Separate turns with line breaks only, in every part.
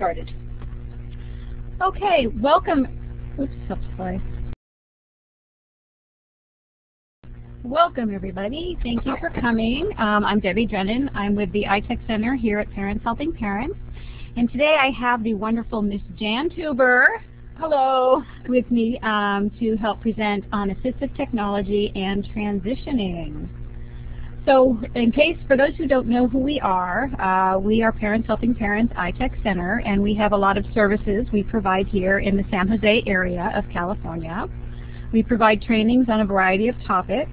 started. Okay, welcome. Oops, sorry. Welcome, everybody. Thank you for coming. I'm Debbie Drennan. I'm with the iTech Center here at Parents Helping Parents. And today I have the wonderful Miss Jan Tuber, hello, with me to help present on assistive technology and transitioning. So in case, for those who don't know who we are Parents Helping Parents iTech Center, and we have a lot of services we provide here in the San Jose area of California. We provide trainings on a variety of topics.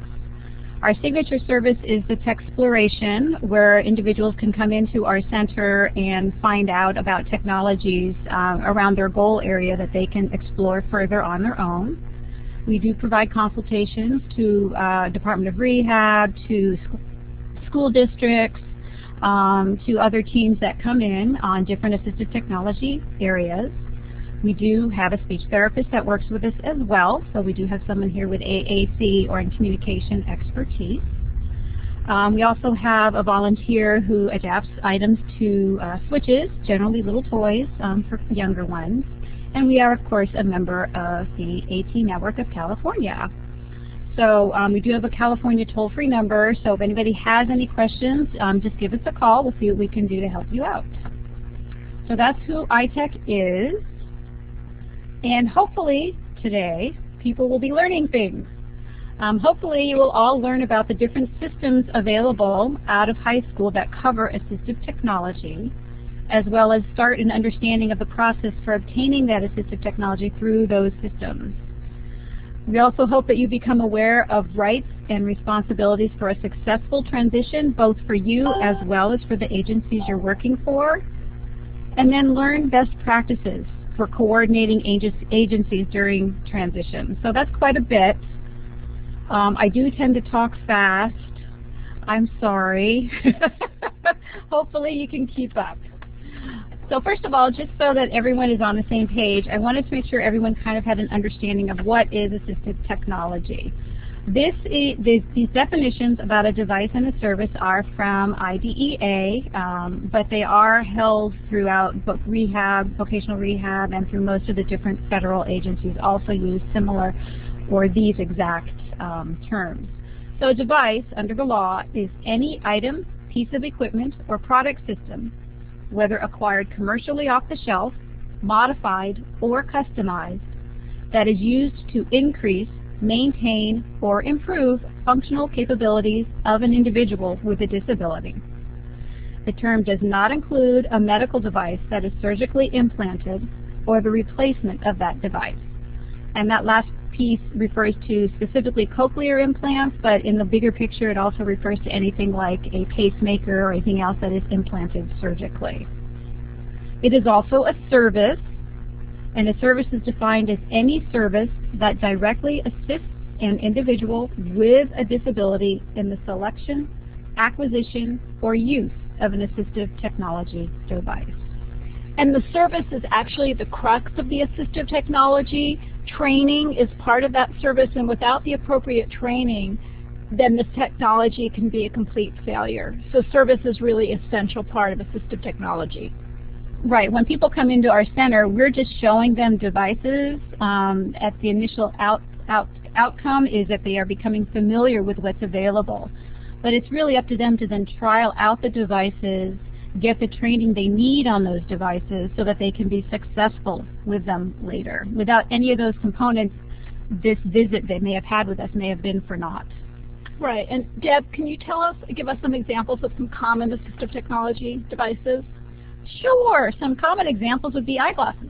Our signature service is the Techsploration, where individuals can come into our center and find out about technologies around their goal area that they can explore further on their own. We do provide consultations to Department of Rehab, to school districts, to other teams that come in on different assistive technology areas. We do have a speech therapist that works with us as well, so we do have someone here with AAC or in communication expertise. We also have a volunteer who adapts items to switches, generally little toys for younger ones. And we are, of course, a member of the AT Network of California. So we do have a California toll-free number, so if anybody has any questions, just give us a call. We'll see what we can do to help you out. So that's who iTech is. And hopefully today, people will be learning things. Hopefully you will all learn about the different systems available out of high school that cover assistive technology, as well as start an understanding of the process for obtaining that assistive technology through those systems. We also hope that you become aware of rights and responsibilities for a successful transition, both for you as well as for the agencies you're working for, and then learn best practices for coordinating agencies during transition. So that's quite a bit. I do tend to talk fast. I'm sorry. Hopefully you can keep up. So first of all, just so that everyone is on the same page, I wanted to make sure everyone kind of had an understanding of what is assistive technology. These definitions about a device and a service are from IDEA, but they are held throughout rehab, vocational rehab, and through most of the different federal agencies also use similar or these exact terms. So a device under the law is any item, piece of equipment, or product system, whether acquired commercially off the shelf, modified, or customized, that is used to increase, maintain, or improve functional capabilities of an individual with a disability. The term does not include a medical device that is surgically implanted or the replacement of that device. And that last piece refers to specifically cochlear implants, but in the bigger picture it also refers to anything like a pacemaker or anything else that is implanted surgically. It is also a service, and a service is defined as any service that directly assists an individual with a disability in the selection, acquisition, or use of an assistive technology device.
And the service is actually the crux of the assistive technology. Training is part of that service, and without the appropriate training, then this technology can be a complete failure. So service is really an essential part of assistive technology.
Right. When people come into our center, we're just showing them devices. At the initial outcome is that they are becoming familiar with what's available. But it's really up to them to then trial out the devices, get the training they need on those devices so that they can be successful with them later. Without any of those components, this visit they may have had with us may have been for naught.
Right. And Deb, can you give us some examples of some common assistive technology devices?
Sure. Some common examples would be eyeglasses.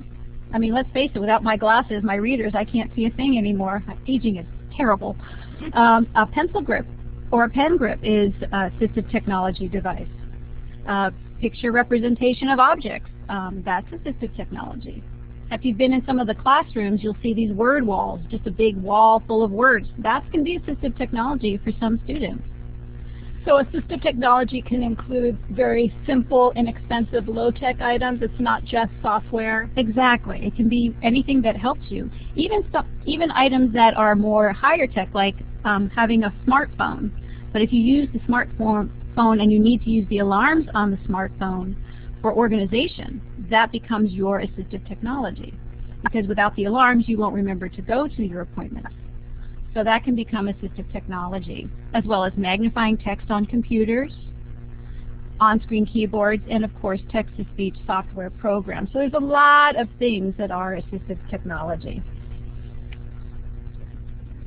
I mean, let's face it, without my glasses, my readers, I can't see a thing anymore. Aging is terrible. A pencil grip or a pen grip is an assistive technology device. Picture representation of objects, that's assistive technology. If you've been in some of the classrooms, you'll see these word walls, just a big wall full of words. That can be assistive technology for some students.
So assistive technology can include very simple, inexpensive, low-tech items. It's not just software.
Exactly. It can be anything that helps you. Even items that are more higher tech, like having a smartphone. But if you use the smartphone and you need to use the alarms on the smartphone, or organization, that becomes your assistive technology. Because without the alarms, you won't remember to go to your appointments. So that can become assistive technology, as well as magnifying text on computers, on-screen keyboards, and of course text-to-speech software programs. So there's a lot of things that are assistive technology.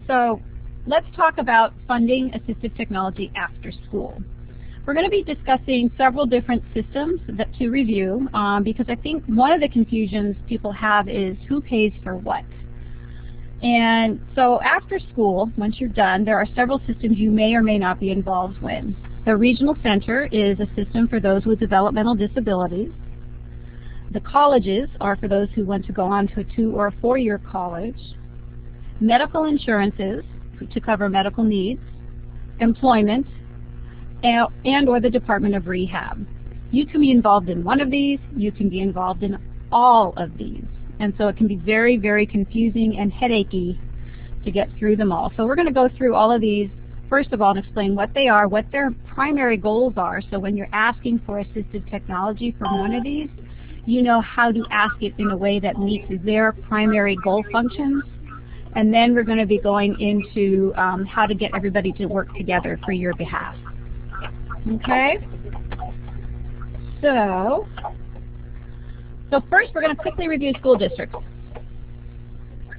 So let's talk about funding assistive technology after school. We're going to be discussing several different systems to review because I think one of the confusions people have is who pays for what. And so after school, once you're done, there are several systems you may or may not be involved with. The Regional Center is a system for those with developmental disabilities. The colleges are for those who want to go on to a 2- or 4-year college. Medical insurances to cover medical needs, employment, and or the Department of Rehab. You can be involved in one of these, you can be involved in all of these. And so it can be very, very confusing and headachy to get through them all. So we're going to go through all of these, first of all, and explain what they are, what their primary goals are. So when you're asking for assistive technology from one of these, you know how to ask it in a way that meets their primary goal functions. And then we're going to be going into how to get everybody to work together for your behalf. Okay? So first we're going to quickly review school districts.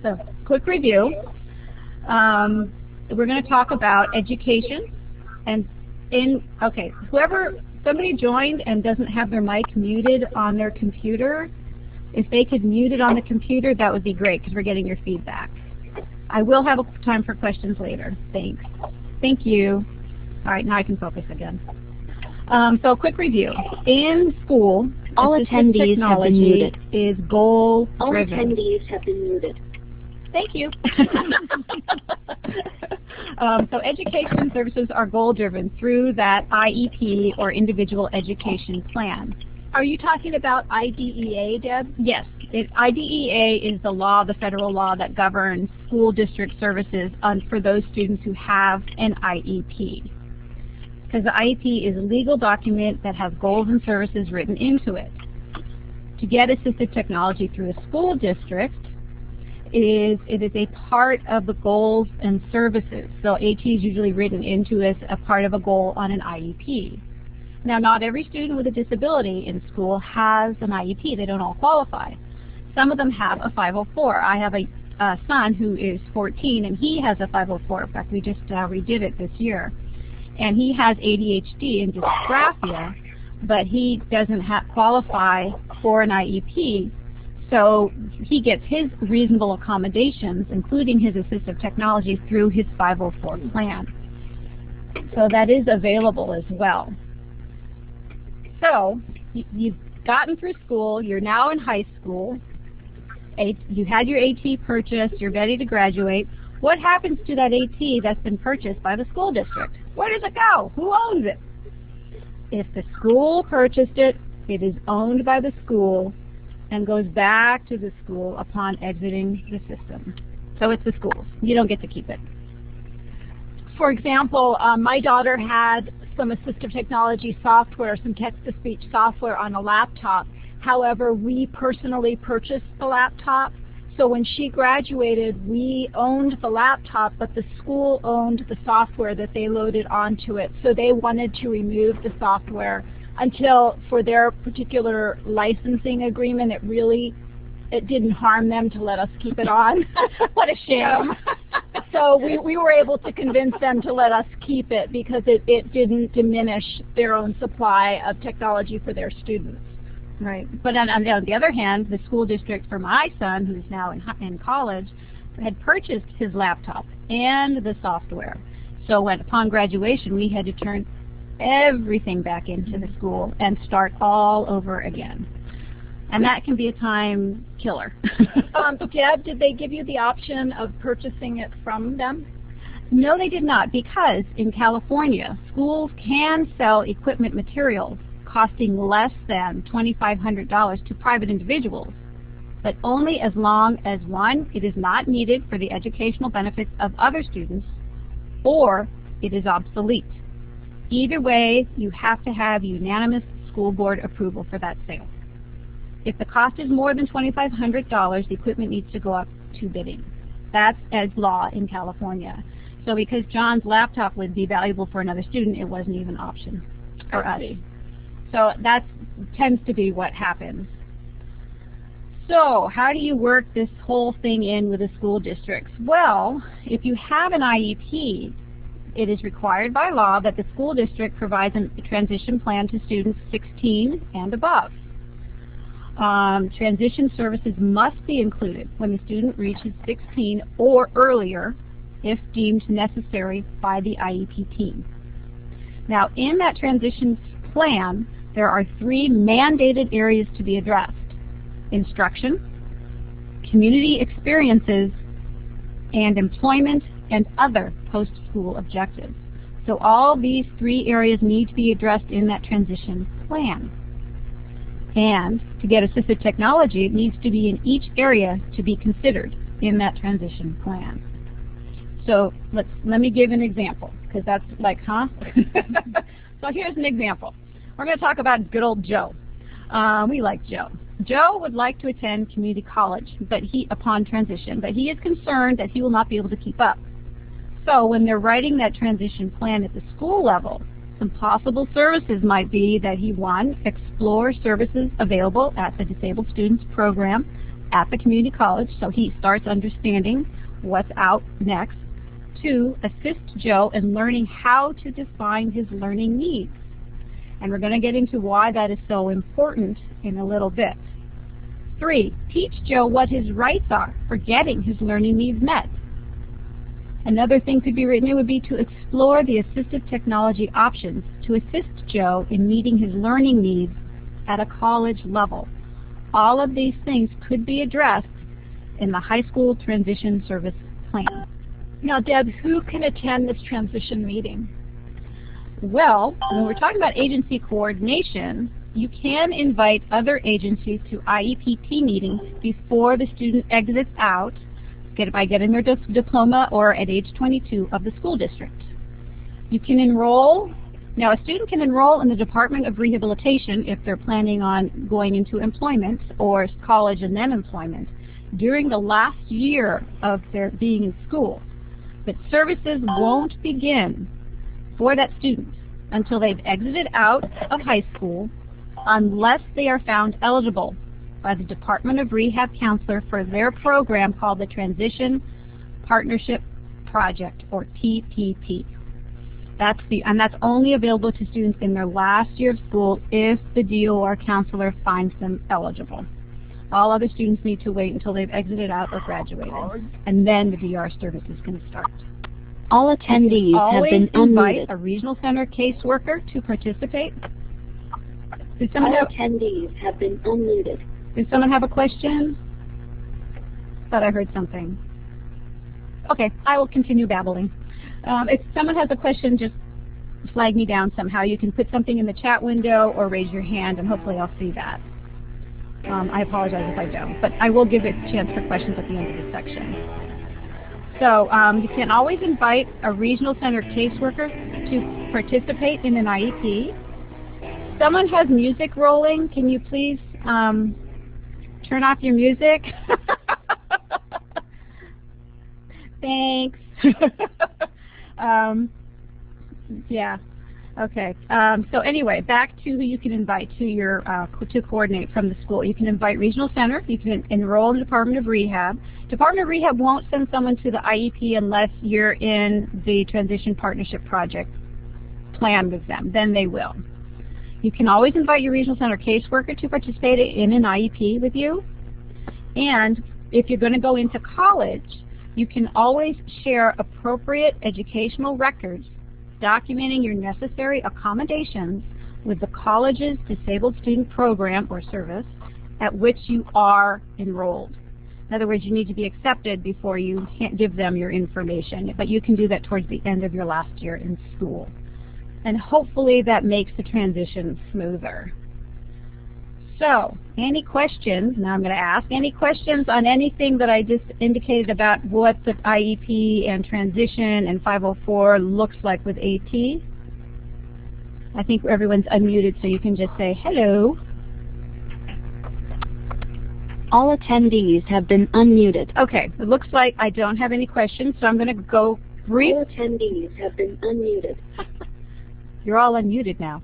So quick review. We're going to talk about education. And somebody joined and doesn't have their mic muted on their computer, if they could mute it on the computer, that would be great because we're getting your feedback. I will have time for questions later. Thanks. Thank you. All right, now I can focus again. So quick review. In school,
all attendees have been muted.
Is goal driven.
All attendees have been muted.
Thank you. So education services are goal driven through that IEP or individual education plan.
Are you talking about IDEA, Deb?
Yes. IDEA is the law, the federal law that governs school district services for those students who have an IEP. Because the IEP is a legal document that has goals and services written into it. To get assistive technology through a school district, it is a part of the goals and services. So AT is usually written into as a part of a goal on an IEP. Now, not every student with a disability in school has an IEP. They don't all qualify. Some of them have a 504. I have a son who is 14, and he has a 504. In fact, we just redid it this year. And he has ADHD and dysgraphia, but he doesn't qualify for an IEP. So he gets his reasonable accommodations, including his assistive technology, through his 504 plan. So that is available as well. So you've gotten through school, you're now in high school, you had your AT purchased, you're ready to graduate. What happens to that AT that's been purchased by the school district? Where does it go? Who owns it? If the school purchased it, it is owned by the school and goes back to the school upon exiting the system. So it's the school's. You don't get to keep it.
For example, my daughter had some assistive technology software, some text-to-speech software on a laptop. However, we personally purchased the laptop. So when she graduated, we owned the laptop, but the school owned the software that they loaded onto it. So they wanted to remove the software until, for their particular licensing agreement, it didn't harm them to let us keep it on. What a shame. So we were able to convince them to let us keep it because it didn't diminish their own supply of technology for their students.
Right. But on the other hand, the school district for my son, who's now in college, had purchased his laptop and the software. So upon graduation, we had to turn everything back into the school and start all over again. And that can be a time killer.
Deb, did they give you the option of purchasing it from them?
No, they did not, because in California, schools can sell equipment materials costing less than $2,500 to private individuals, but only as long as, one, it is not needed for the educational benefits of other students, or it is obsolete. Either way, you have to have unanimous school board approval for that sale. If the cost is more than $2,500, the equipment needs to go up to bidding. That's as law in California. So because John's laptop would be valuable for another student, it wasn't even an option for us. So that tends to be what happens. So how do you work this whole thing in with the school districts? Well, if you have an IEP, it is required by law that the school district provides a transition plan to students 16 and above. Transition services must be included when the student reaches 16 or earlier if deemed necessary by the IEP team. Now, in that transition plan, there are 3 mandated areas to be addressed: instruction, community experiences, and employment and other post-school objectives. So all these 3 areas need to be addressed in that transition plan. And to get assistive technology, it needs to be in each area to be considered in that transition plan. So let me give an example, because that's like, huh? So here's an example. We're going to talk about good old Joe. We like Joe. Joe would like to attend community college upon transition, but he is concerned that he will not be able to keep up. So when they're writing that transition plan at the school level, some possible services might be that he, 1, explore services available at the Disabled Students Program at the community college, so he starts understanding what's out next. 2, assist Joe in learning how to define his learning needs. And we're going to get into why that is so important in a little bit. 3, teach Joe what his rights are for getting his learning needs met. Another thing could be written, it would be to explore the assistive technology options to assist Joe in meeting his learning needs at a college level. All of these things could be addressed in the high school transition service plan.
Now, Deb, who can attend this transition meeting?
Well, when we're talking about agency coordination, you can invite other agencies to IEPT meetings before the student exits out, by getting their diploma or at age 22 of the school district. You can enroll. Now, a student can enroll in the Department of Rehabilitation if they're planning on going into employment or college and then employment during the last year of their being in school. But services won't begin for that student until they've exited out of high school unless they are found eligible by the Department of Rehab counselor for their program called the Transition Partnership Project, or TPP. And that's only available to students in their last year of school if the DOR counselor finds them eligible. All other students need to wait until they've exited out or graduated, and then the DR service is going to start.
All attendees have been unmuted.
Invite a regional center caseworker to participate.
All attendees have been unmuted.
Does someone have a question? Thought I heard something. Okay, I will continue babbling. If someone has a question, just flag me down somehow. You can put something in the chat window or raise your hand, and hopefully I'll see that. I apologize if I don't, but I will give it a chance for questions at the end of this section. So you can always invite a regional center caseworker to participate in an IEP. Someone has music rolling. Can you please turn off your music? Thanks. Yeah. Okay. So anyway, back to who you can invite to coordinate from the school. You can invite regional center. You can enroll in the Department of Rehab. Department of Rehab won't send someone to the IEP unless you're in the Transition Partnership Project plan with them. Then they will. You can always invite your regional center caseworker to participate in an IEP with you. And if you're going to go into college, you can always share appropriate educational records documenting your necessary accommodations with the college's disabled student program or service at which you are enrolled. In other words, you need to be accepted before you can't give them your information, but you can do that towards the end of your last year in school. And hopefully that makes the transition smoother. So, any questions? Now I'm going to ask, any questions on anything that I just indicated about what the IEP and transition and 504 looks like with AT? I think everyone's unmuted, so you can just say hello.
All attendees have been unmuted.
Okay, it looks like I don't have any questions, so I'm going to go brief.
All attendees have been unmuted.
You're all unmuted now.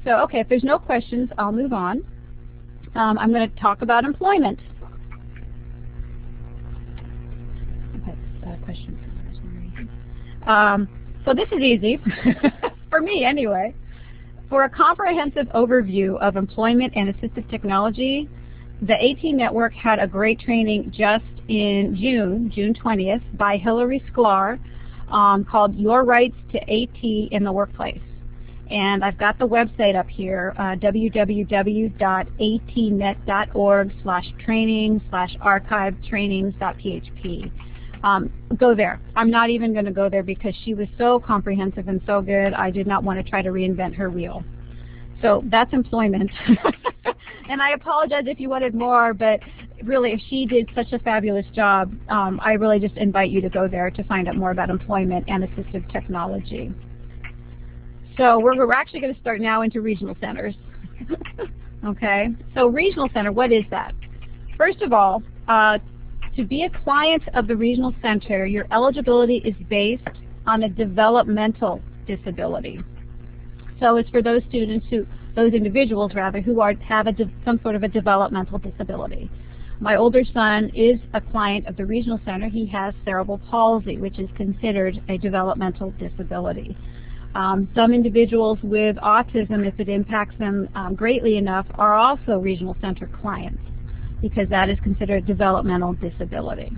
Okay, if there's no questions, I'll move on. I'm going to talk about employment. Okay, question. So this is easy, for me anyway. For a comprehensive overview of employment and assistive technology, the AT Network had a great training just in June 20th, by Hillary Sklar, called Your Rights to AT in the Workplace. And I've got the website up here, www.atnet.org/training/archive-trainings.php. Go there. I'm not even going to go there because she was so comprehensive and so good, I did not want to try to reinvent her wheel. So that's employment. And I apologize if you wanted more, but really, if she did such a fabulous job, I really just invite you to go there to find out more about employment and assistive technology. So we're actually going to start now into regional centers. Okay, so regional center, what is that? First of all, to be a client of the regional center, your eligibility is based on a developmental disability. So it's for those students those individuals rather, who have some sort of a developmental disability. My older son is a client of the regional center. He has cerebral palsy, which is considered a developmental disability. Some individuals with autism, if it impacts them greatly enough, are also regional center clients, because that is considered a developmental disability.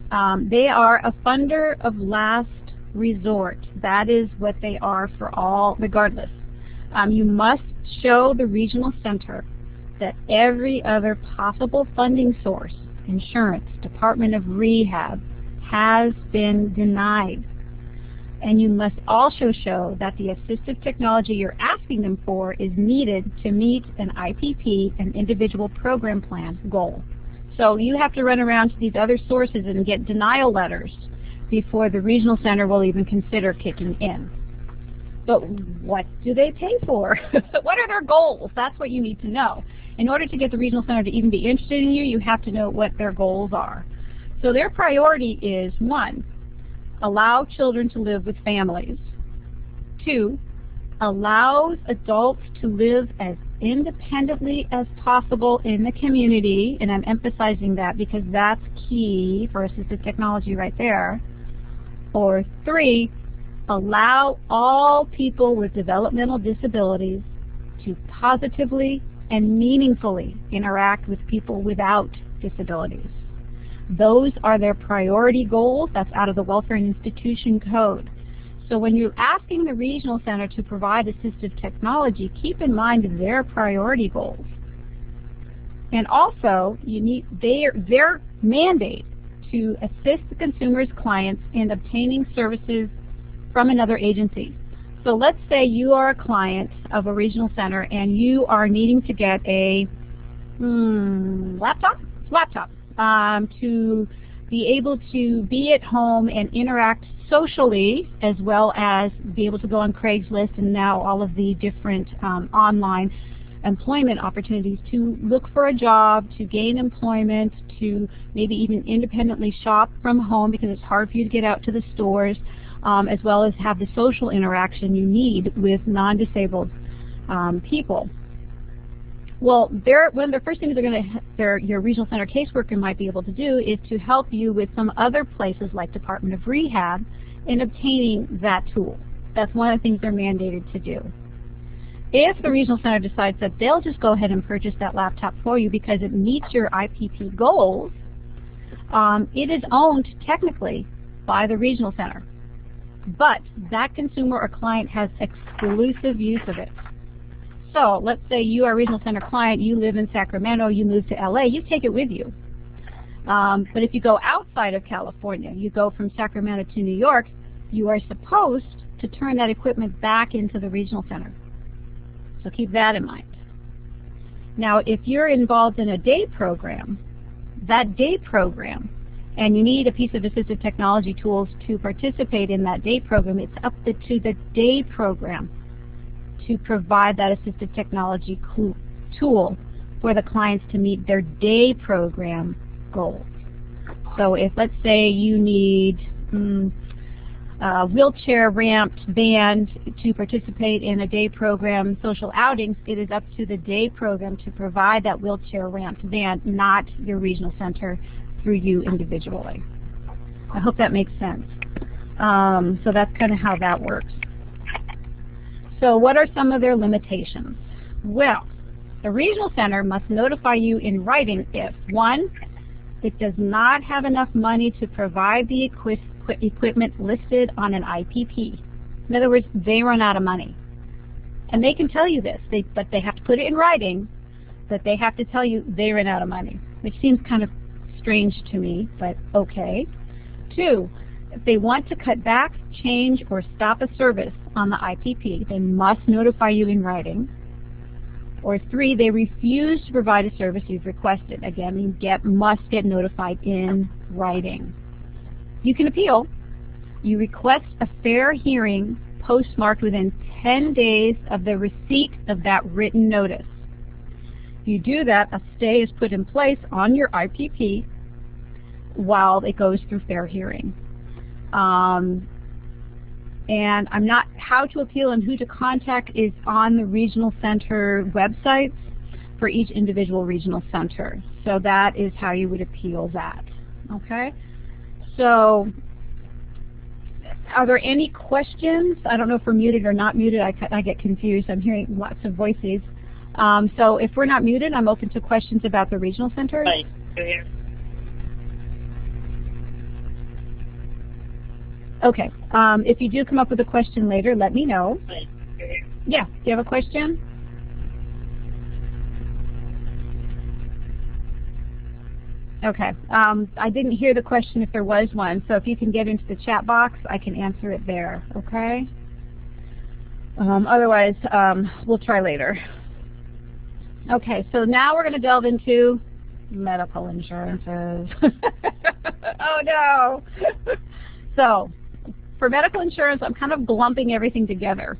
They are a funder of last resort. That is what they are for all, regardless. You must show the regional center that every other possible funding source, insurance, Department of Rehab, has been denied. And you must also show that the assistive technology you're asking them for is needed to meet an IPP, an individual program plan goal. So you have to run around to these other sources and get denial letters before the regional center will even consider kicking in. But what do they pay for? What are their goals? That's what you need to know. In order to get the regional center to even be interested in you, you have to know what their goals are. So their priority is, 1, allow children to live with families. 2, allows adults to live as independently as possible in the community, and I'm emphasizing that because that's key for assistive technology right there. Or 3, allow all people with developmental disabilities to positively and meaningfully interact with people without disabilities. Those are their priority goals. That's out of the Welfare and Institution Code. So when you're asking the regional center to provide assistive technology, keep in mind their priority goals. And also, you need their mandate to assist the consumer's clients in obtaining services from another agency. So let's say you are a client of a regional center and you are needing to get a laptop to be able to be at home and interact socially, as well as be able to go on Craigslist and now all of the different online employment opportunities to look for a job, to gain employment, to maybe even independently shop from home because it's hard for you to get out to the stores, as well as have the social interaction you need with non-disabled people. Well, one of the first things your regional center caseworker might be able to do is to help you with some other places like Department of Rehab in obtaining that tool. That's one of the things they're mandated to do. If the regional center decides that they'll just go ahead and purchase that laptop for you because it meets your IPP goals, it is owned technically by the regional center. But that consumer or client has exclusive use of it. So let's say you are a regional center client, you live in Sacramento, you move to LA, you take it with you. But if you go outside of California, you go from Sacramento to New York, you are supposed to turn that equipment back into the regional center. So keep that in mind. Now, if you're involved in a day program, that day program, and you need a piece of assistive technology tools to participate in that day program, it's up to the day program to provide that assistive technology tool for the clients to meet their day program goals. So if, let's say, you need wheelchair ramped band to participate in a day program social outings, it is up to the day program to provide that wheelchair ramped band, not your regional center through you individually. I hope that makes sense. So that's kind of how that works. So what are some of their limitations? Well, the regional center must notify you in writing if, 1, it does not have enough money to provide the equipment listed on an IPP. In other words, they run out of money. And they can tell you this, but they have to put it in writing, that they have to tell you they ran out of money, which seems kind of strange to me, but okay. 2, if they want to cut back, change, or stop a service on the IPP, they must notify you in writing. Or 3, they refuse to provide a service you've requested. Again, you must get notified in writing. You can appeal. You request a fair hearing postmarked within 10 days of the receipt of that written notice. If you do that, a stay is put in place on your IPP while it goes through fair hearing. And how to appeal and who to contact is on the regional center websites for each individual regional center. So that is how you would appeal that. Okay? So are there any questions? I don't know if we're muted or not muted. I get confused. I'm hearing lots of voices. So if we're not muted, I'm open to questions about the regional centers.
Hi, you're here.
Okay. If you do come up with a question later, let me know.
Hi, you're here.
Yeah. Do you have a question? Okay. I didn't hear the question if there was one, so if you can get into the chat box, I can answer it there. Okay? Otherwise, we'll try later. Okay, so now we're going to delve into medical insurances. Oh no! So, for medical insurance, I'm kind of glumping everything together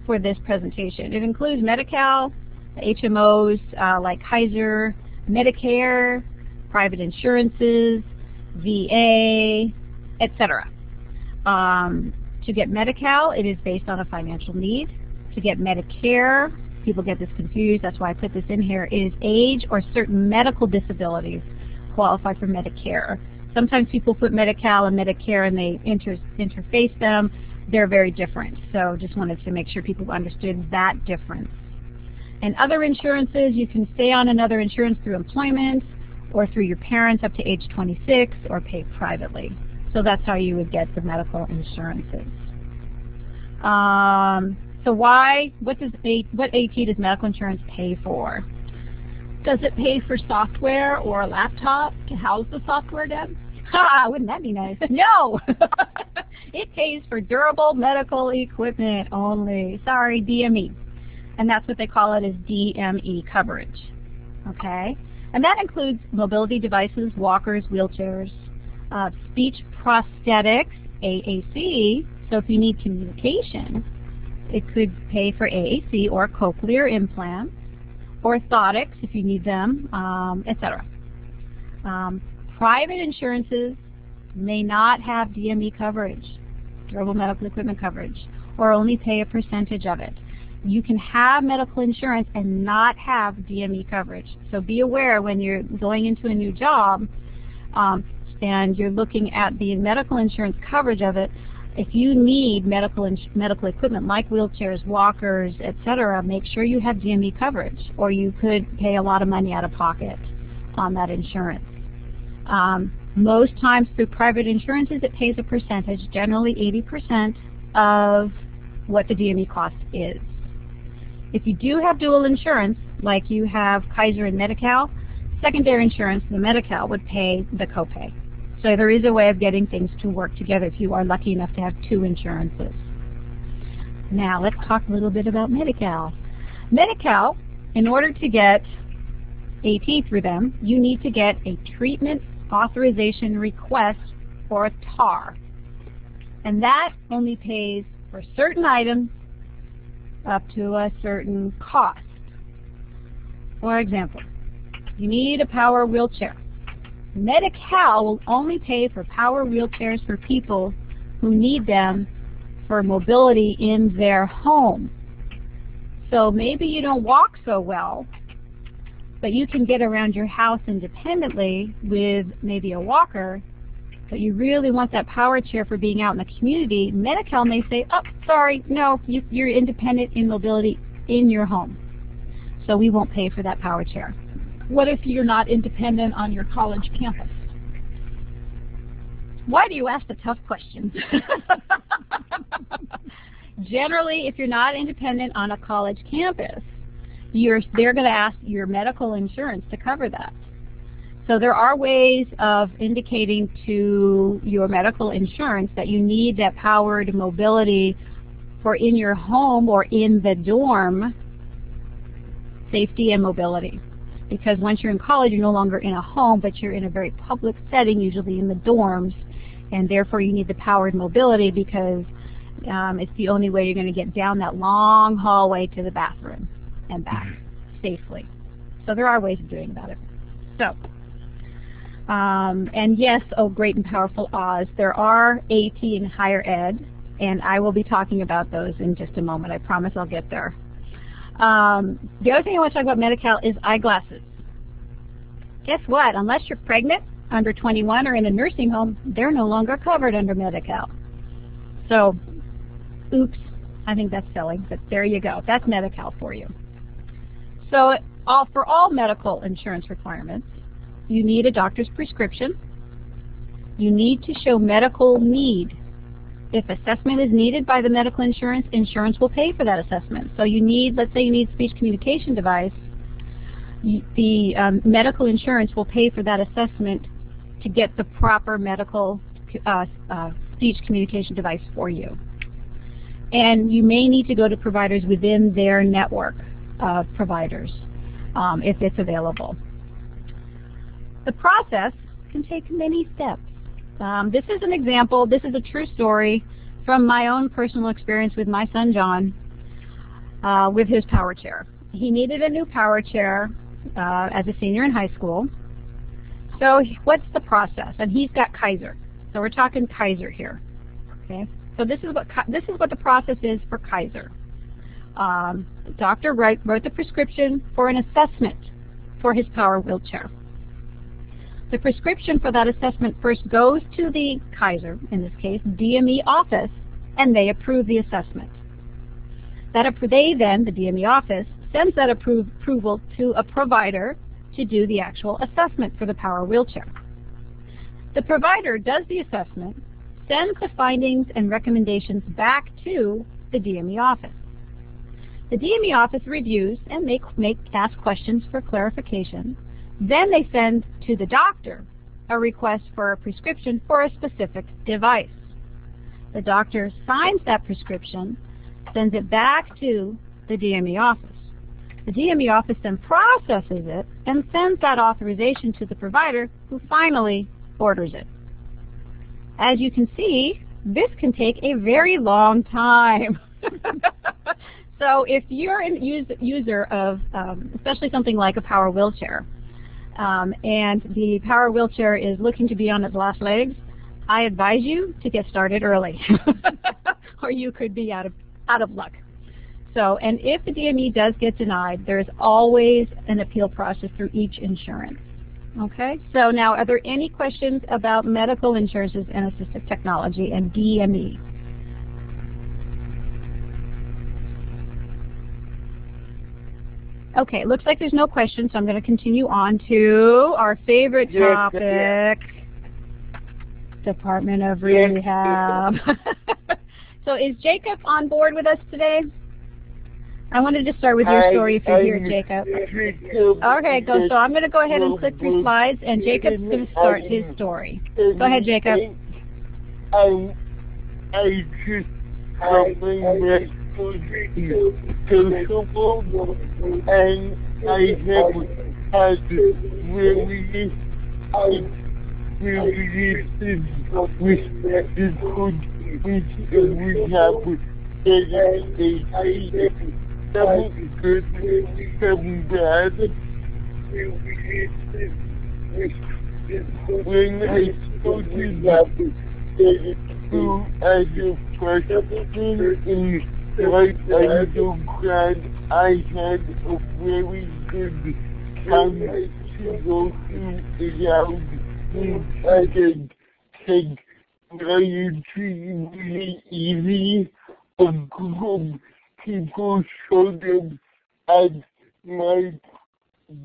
for this presentation. It includes Medi-Cal, HMOs like Kaiser, Medicare, private insurances, VA, etc. To get Medi-Cal, it is based on a financial need. To get Medicare, people get this confused, that's why I put this in here, is age or certain medical disabilities qualify for Medicare. Sometimes people put Medi-Cal and Medicare and they interface them. They're very different. So just wanted to make sure people understood that difference. And other insurances, you can stay on another insurance through employment or through your parents up to age 26 or pay privately. So that's how you would get the medical insurances. So what AT does medical insurance pay for?
Does it pay for software or a laptop to house the software, Deb?
Ha! Wouldn't that be nice? No! It pays for durable medical equipment only. Sorry, DME. And that's what they call it, is DME coverage. Okay? And that includes mobility devices, walkers, wheelchairs, speech prosthetics, AAC. So if you need communication, it could pay for AAC or cochlear implants, orthotics if you need them, etc. Private insurances may not have DME coverage, durable medical equipment coverage, or only pay a percentage of it. You can have medical insurance and not have DME coverage. So be aware when you're going into a new job and you're looking at the medical insurance coverage of it, if you need medical equipment like wheelchairs, walkers, etc., make sure you have DME coverage, or you could pay a lot of money out of pocket on that insurance. Most times through private insurances, it pays a percentage, generally 80% of what the DME cost is. If you do have dual insurance, like you have Kaiser and Medi-Cal, secondary insurance, the Medi-Cal, would pay the copay. So there is a way of getting things to work together if you are lucky enough to have two insurances. Now let's talk a little bit about Medi-Cal. Medi-Cal, in order to get AT through them, you need to get a treatment authorization request, or a TAR. And that only pays for certain items up to a certain cost. For example, you need a power wheelchair. Medi-Cal will only pay for power wheelchairs for people who need them for mobility in their home. So maybe you don't walk so well, but you can get around your house independently with maybe a walker, but you really want that power chair for being out in the community. Medi-Cal may say, oh, sorry, no, you're independent in mobility in your home, so we won't pay for that power chair.
What if you're not independent on your college campus?
Why do you ask the tough questions? Generally, if you're not independent on a college campus, they're going to ask your medical insurance to cover that. So there are ways of indicating to your medical insurance that you need that powered mobility for in your home or in the dorm, safety and mobility. Because once you're in college, you're no longer in a home, but you're in a very public setting, usually in the dorms, and therefore you need the powered mobility because it's the only way you're going to get down that long hallway to the bathroom and back safely. So there are ways of doing about it. So, and yes, oh great and powerful Oz, there are AT in higher ed, and I will be talking about those in just a moment. I promise I'll get there. The other thing I want to talk about Medi-Cal is eyeglasses. Guess what? Unless you're pregnant, under 21, or in a nursing home, they're no longer covered under Medi-Cal. So, oops, I think that's silly, but there you go. That's Medi-Cal for you. So, for all medical insurance requirements, you need a doctor's prescription. You need to show medical need. If assessment is needed by the medical insurance, insurance will pay for that assessment. So you need, let's say you need speech communication device, the medical insurance will pay for that assessment to get the proper medical speech communication device for you. And you may need to go to providers within their network of providers if it's available. The process can take many steps. This is an example, this is a true story from my own personal experience with my son John with his power chair. He needed a new power chair as a senior in high school. So what's the process? And he's got Kaiser. So we're talking Kaiser here. Okay. So this is what the process is for Kaiser. The doctor wrote the prescription for an assessment for his power wheelchair. The prescription for that assessment first goes to the Kaiser, in this case, DME office, and they approve the assessment. They then, the DME office, sends that approval to a provider to do the actual assessment for the power wheelchair. The provider does the assessment, sends the findings and recommendations back to the DME office. The DME office reviews and ask questions for clarification. Then they send to the doctor a request for a prescription for a specific device. The doctor signs that prescription, sends it back to the DME office. The DME office then processes it and sends that authorization to the provider, who finally orders it. As you can see, this can take a very long time. So if you're a user of especially something like a power wheelchair, and the power wheelchair is looking to be on its last legs, I advise you to get started early, or you could be out of luck. So, and if the DME does get denied, there is always an appeal process through each insurance. Okay. So now, are there any questions about medical insurances and assistive technology and DME? Okay, looks like there's no questions, so I'm going to continue on to our favorite topic, Department of Rehab. So is Jacob on board with us today? I wanted to start with your story if you're here, Jacob. Okay, so I'm going to go ahead and click through slides, and Jacob's going to start his story. Go ahead, Jacob.
I just and I have had really experiences with rehab some good, some bad. When I started school as a freshman in my undergrad, I had a very good time to go through allowed me to take technology really easy. A group of people showed up at my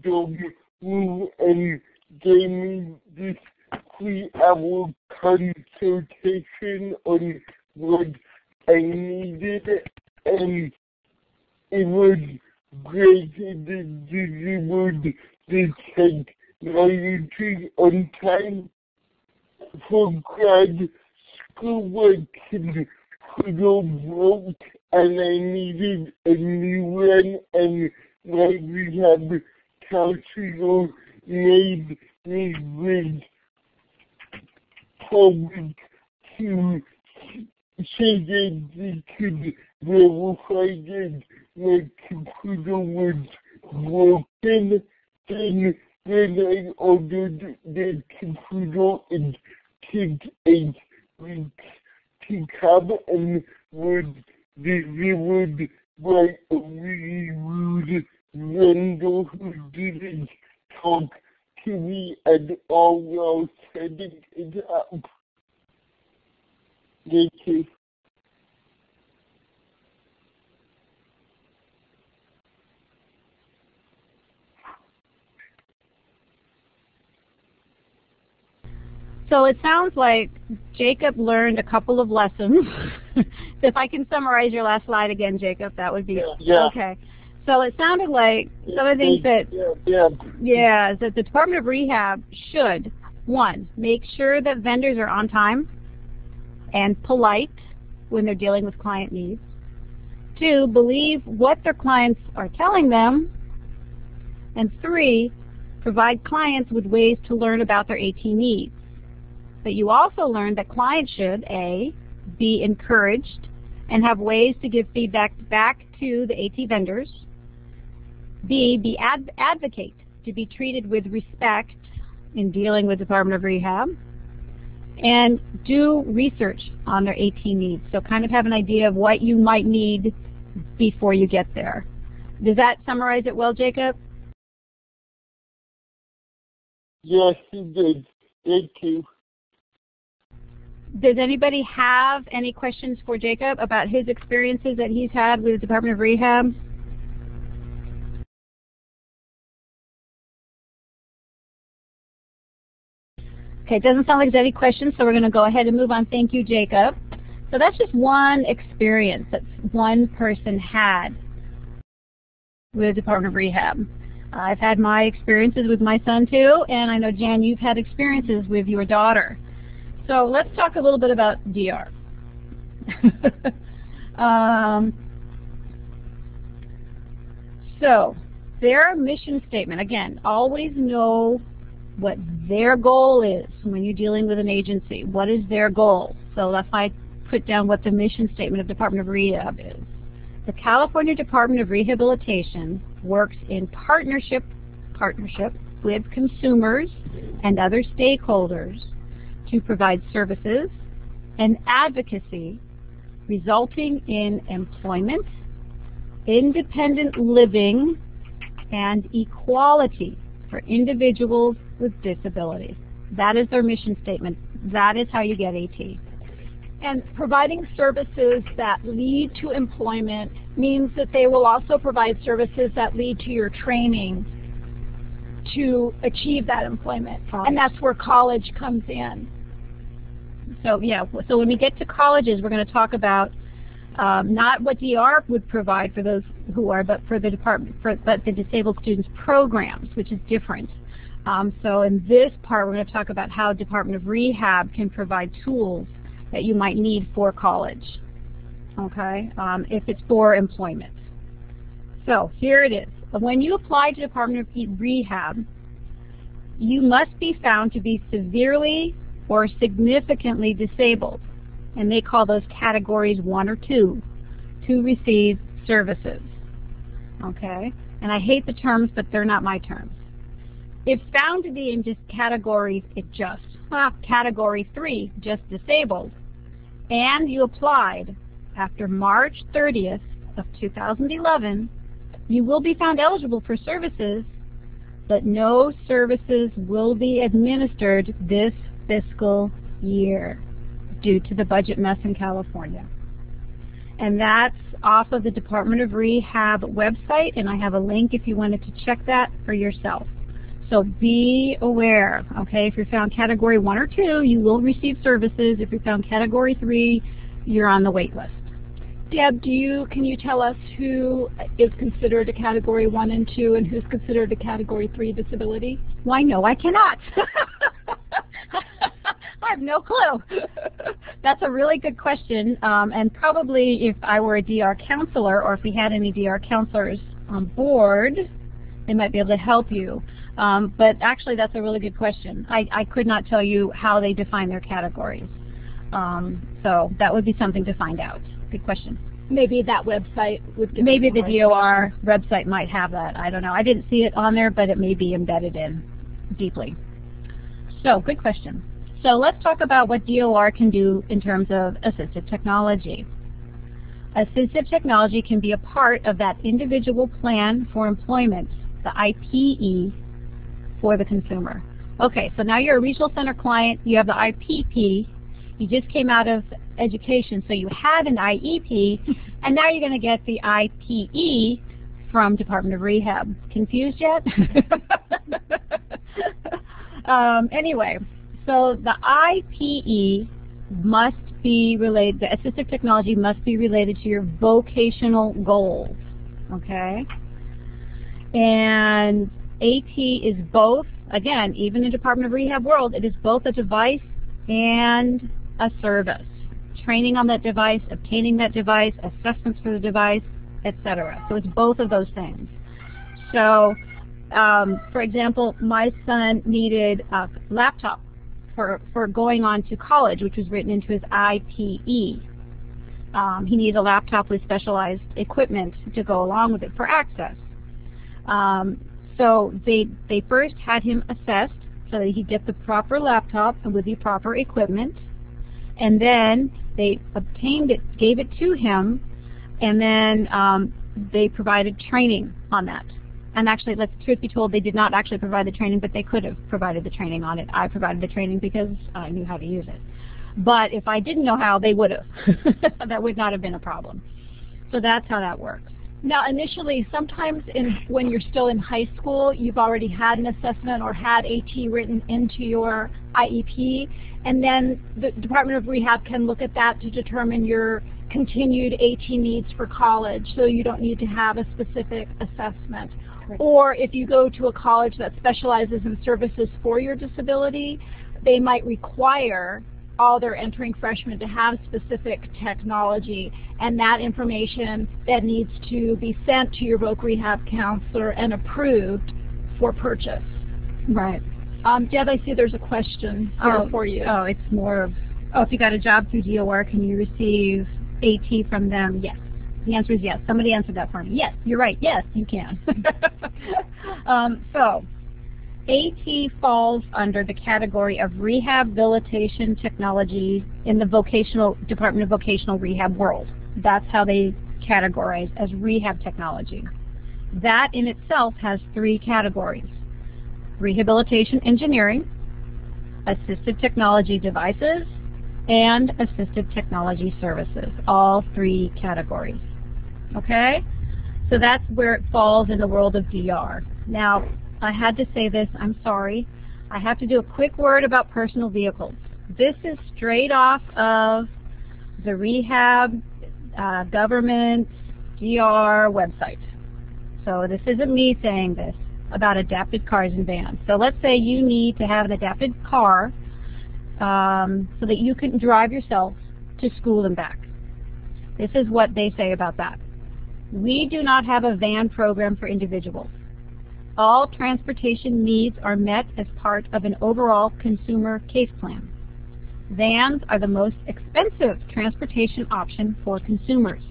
dorm room and gave me this 3-hour consultation on what I needed, and it was great that they delivered the technology on time. For grad school work broke and I needed a new one, and my rehab counselor made me read public to say that they could verify that my computer was broken. Then I ordered the computer and took 8 weeks to come and was delivered by a really rude vendor who didn't talk to me at all while setting it up. Thank you.
So it sounds like Jacob learned a couple of lessons. If I can summarize your last slide again, Jacob, that would be okay. So it sounded like some of the things that that the Department of Rehab should, 1, make sure that vendors are on time and polite when they're dealing with client needs. 2, believe what their clients are telling them. And 3, provide clients with ways to learn about their AT needs. But you also learned that clients should, A, be encouraged and have ways to give feedback back to the AT vendors. B, advocate to be treated with respect in dealing with the Department of Rehab. And do research on their AT needs. So kind of have an idea of what you might need before you get there. Does that summarize it well, Jacob?
Yes, it did. Thank you.
Does anybody have any questions for Jacob about his experiences that he's had with the Department of Rehab? Okay, it doesn't sound like there's any questions, so we're going to go ahead and move on. Thank you, Jacob. So that's just one experience that one person had with the Department of Rehab. I've had my experiences with my son too, and I know, Jan, you've had experiences with your daughter. So let's talk a little bit about DR. So their mission statement, again, always know what their goal is when you're dealing with an agency. What is their goal? So that's why I put down what the mission statement of Department of Rehab is. The California Department of Rehabilitation works in partnership with consumers and other stakeholders to provide services and advocacy resulting in employment, independent living, and equality for individuals with disabilities. That is their mission statement. That is how you get AT.
And providing services that lead to employment means that they will also provide services that lead to your training to achieve that employment. And that's where college comes in.
So yeah, so when we get to colleges, we're going to talk about not what DR would provide for those who are, but for the department, but the disabled students programs, which is different. So in this part, we're going to talk about how Department of Rehab can provide tools that you might need for college, okay, if it's for employment. So here it is. When you apply to Department of Rehab, you must be found to be severely or significantly disabled, and they call those categories 1 or 2. to receive services. Okay? And I hate the terms, but they're not my terms. If found to be in just category, category 3, just disabled, and you applied after March 30th of 2011, you will be found eligible for services, but no services will be administered this fiscal year due to the budget mess in California. And that's off of the Department of Rehab website, and I have a link if you wanted to check that for yourself. So be aware, okay? If you're found category 1 or 2, you will receive services. If you're found category 3, you're on the wait list.
Deb, can you tell us who is considered a category 1 and 2 and who's considered a category 3 disability?
Why, no, I cannot. I have no clue. That's a really good question, and probably if I were a DR counselor, or if we had any DR counselors on board, they might be able to help you. But actually, that's a really good question. I could not tell you how they define their categories. So that would be something to find out. Good question.
Maybe that website would give
Maybe the DOR website might have that. I don't know. I didn't see it on there, but it may be embedded in deeply. So, good question. So let's talk about what DOR can do in terms of assistive technology. Assistive technology can be a part of that individual plan for employment, the IPE, for the consumer. Okay, so now you're a regional center client, you have the IPP, you just came out of education, so you had an IEP, and now you're going to get the IPE from Department of Rehab. Confused yet? Anyway, so the IPE must be related, the assistive technology must be related to your vocational goals, okay? And AT is both, again, even in Department of Rehab world, it is both a device and a service. Training on that device, obtaining that device, assessments for the device, etc. So it's both of those things. So, for example, my son needed a laptop for going on to college, which was written into his IPE. He needed a laptop with specialized equipment to go along with it for access. So they first had him assessed so that he'd get the proper laptop and with the proper equipment, and then they obtained it, gave it to him, and then they provided training on that. And actually, truth be told, they did not actually provide the training, but they could have provided the training on it. I provided the training because I knew how to use it. But if I didn't know how, they would have. That would not have been a problem. So that's how that works.
Now, initially, sometimes when you're still in high school, you've already had an assessment or had AT written into your IEP, and then the Department of Rehab can look at that to determine your continued AT needs for college, so you don't need to have a specific assessment. Right. Or if you go to a college that specializes in services for your disability, they might require all their entering freshmen to have specific technology, and that information that needs to be sent to your voc rehab counselor and approved for purchase.
Right.
Deb, I see there's a question here for you.
Oh, it's more of, if you got a job through DOR, can you receive AT from them? Yes. The answer is yes. Somebody answered that for me. Yes, you're right. Yes, you can. So, AT falls under the category of rehabilitation technology in the Department of Vocational Rehab world. That's how they categorize as rehab technology. That in itself has 3 categories: rehabilitation engineering, assistive technology devices, and assistive technology services. All 3 categories. Okay? So that's where it falls in the world of DR. Now, I had to say this, I'm sorry. I have to do a quick word about personal vehicles. This is straight off of the Rehab government DR website. So this isn't me saying this about adapted cars and vans. So let's say you need to have an adapted car so that you can drive yourself to school and back. This is what they say about that. We do not have a van program for individuals. All transportation needs are met as part of an overall consumer case plan. Vans are the most expensive transportation option for consumers.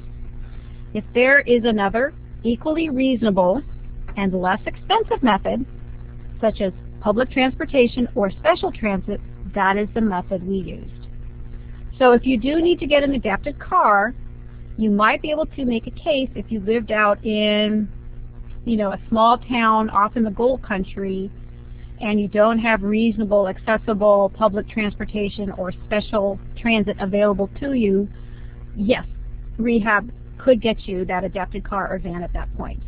If there is another equally reasonable and less expensive method, such as public transportation or special transit, that is the method we used. So if you do need to get an adapted car, you might be able to make a case if you lived out in, a small town off in the gold country and you don't have reasonable, accessible public transportation or special transit available to you. Yes, Rehab could get you that adapted car or van at that point.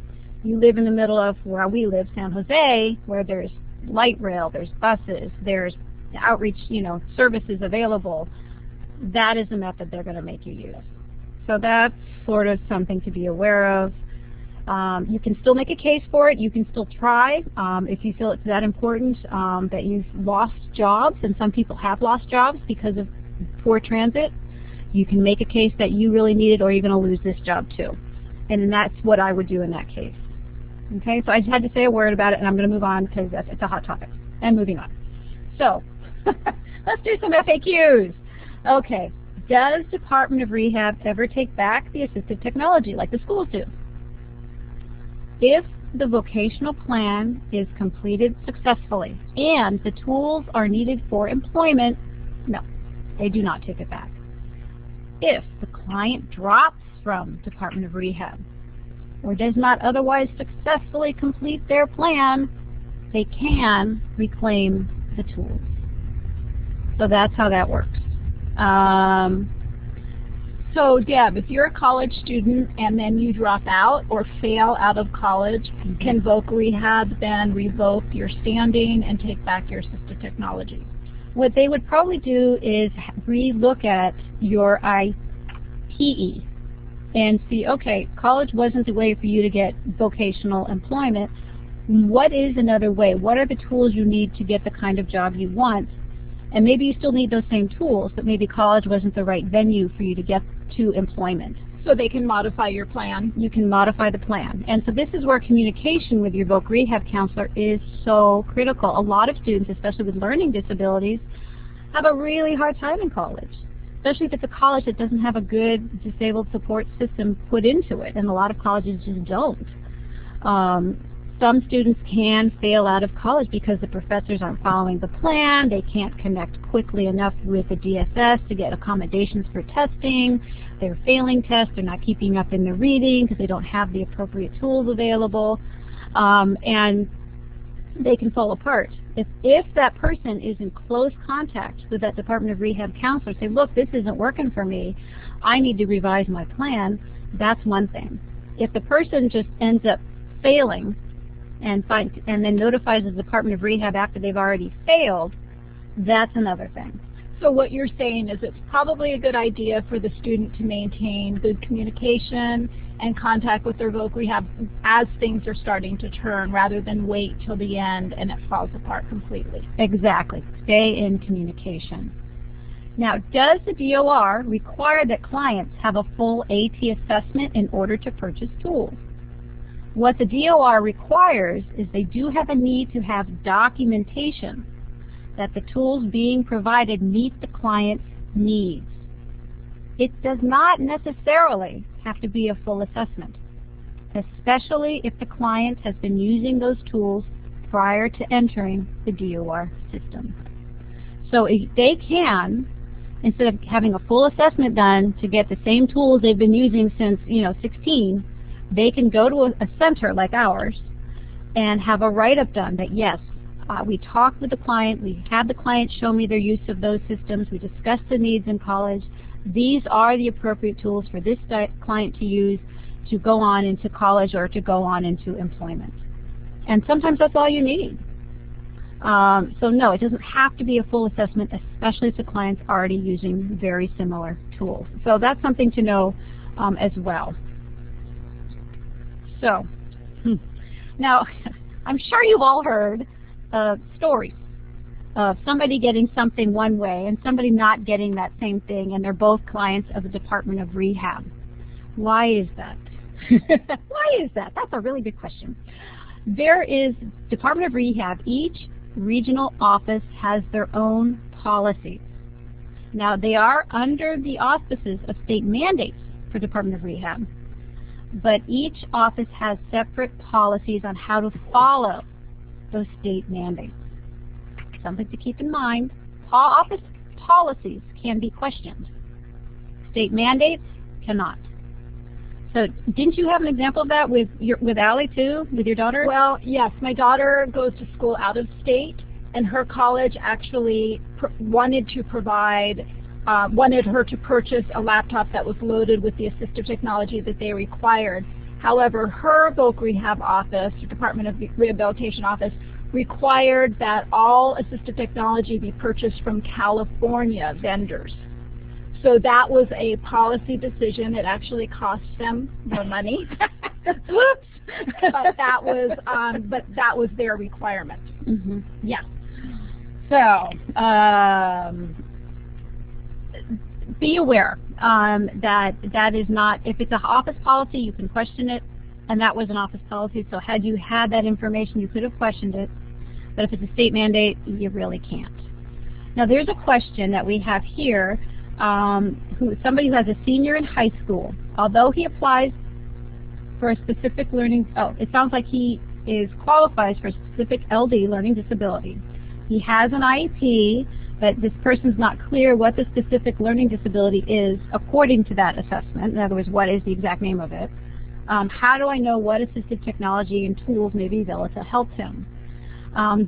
You live in the middle of where we live, San Jose, where there's light rail, there's buses, there's outreach, services available. That is the method they're going to make you use. So that's sort of something to be aware of. You can still make a case for it. You can still try if you feel it's that important that you've lost jobs, and some people have lost jobs because of poor transit. You can make a case that you really need it or you're going to lose this job too. And that's what I would do in that case. Okay, so I just had to say a word about it, and I'm going to move on because it's a hot topic. And moving on. So let's do some FAQs. Okay, does Department of Rehab ever take back the assistive technology like the schools do? If the vocational plan is completed successfully and the tools are needed for employment, no, they do not take it back. If the client drops from Department of Rehab or does not otherwise successfully complete their plan, they can reclaim the tools. So that's how that works.
So Deb, if you're a college student and then you drop out or fail out of college, can Voc Rehab then revoke your standing and take back your assistive technology?
What they would probably do is re-look at your IPE and see, okay, college wasn't the way for you to get vocational employment. What is another way? What are the tools you need to get the kind of job you want? And maybe you still need those same tools, but maybe college wasn't the right venue for you to get to employment.
So they can modify your plan?
You can modify the plan. And so this is where communication with your Voc Rehab counselor is so critical. A lot of students, especially with learning disabilities, have a really hard time in college, especially if it's a college that doesn't have a good disabled support system put into it, and a lot of colleges just don't. Some students can fail out of college because the professors aren't following the plan. They can't connect quickly enough with the DSS to get accommodations for testing. They're failing tests. They're not keeping up in the reading because they don't have the appropriate tools available. And they can fall apart. If that person is in close contact with that Department of Rehab counselor, say, look, this isn't working for me. I need to revise my plan. That's one thing. If the person just ends up failing and then notifies the Department of Rehab after they've already failed, that's another thing.
So what you're saying is it's probably a good idea for the student to maintain good communication and contact with their Voc Rehab as things are starting to turn, rather than wait till the end and it falls apart completely.
Exactly. Stay in communication. Now, does the DOR require that clients have a full AT assessment in order to purchase tools? What the DOR requires is they do have a need to have documentation that the tools being provided meet the client's needs. It does not necessarily have to be a full assessment, especially if the client has been using those tools prior to entering the DOR system. So if they can, instead of having a full assessment done to get the same tools they've been using since 16, they can go to a center like ours and have a write-up done that, yes, we talked with the client, we had the client show me their use of those systems, we discussed the needs in college. These are the appropriate tools for this client to use to go on into college or to go on into employment. And sometimes that's all you need. So no, it doesn't have to be a full assessment, especially if the client's already using very similar tools. So that's something to know as well. So, now, I'm sure you've all heard stories of somebody getting something one way and somebody not getting that same thing, and they're both clients of the Department of Rehab. Why is that? Why is that? That's a really good question. There is Department of Rehab. Each regional office has their own policies. Now, they are under the auspices of state mandates for Department of Rehab. but each office has separate policies on how to follow those state mandates. Something to keep in mind, office policies can be questioned. State mandates cannot. So didn't you have an example of that with Allie too, with your daughter?
Well, yes, my daughter goes to school out of state, and her college actually wanted her to purchase a laptop that was loaded with the assistive technology that they required. However, her voc rehab office, Department of Rehabilitation office, required that all assistive technology be purchased from California vendors. So that was a policy decision. It actually cost them more money. Whoops! But that was their requirement.
Mm-hmm.
Yeah.
So be aware that is not, if it's an office policy, you can question it, and that was an office policy. So had you had that information, you could have questioned it. But if it's a state mandate, you really can't. Now there's a question that we have here. Somebody who has a senior in high school, although he applies for a specific learning, it sounds like he qualifies for a specific LD, learning disability. He has an IEP, but this person's not clear what the specific learning disability is according to that assessment. In other words, what is the exact name of it? How do I know what assistive technology and tools may be available to help him?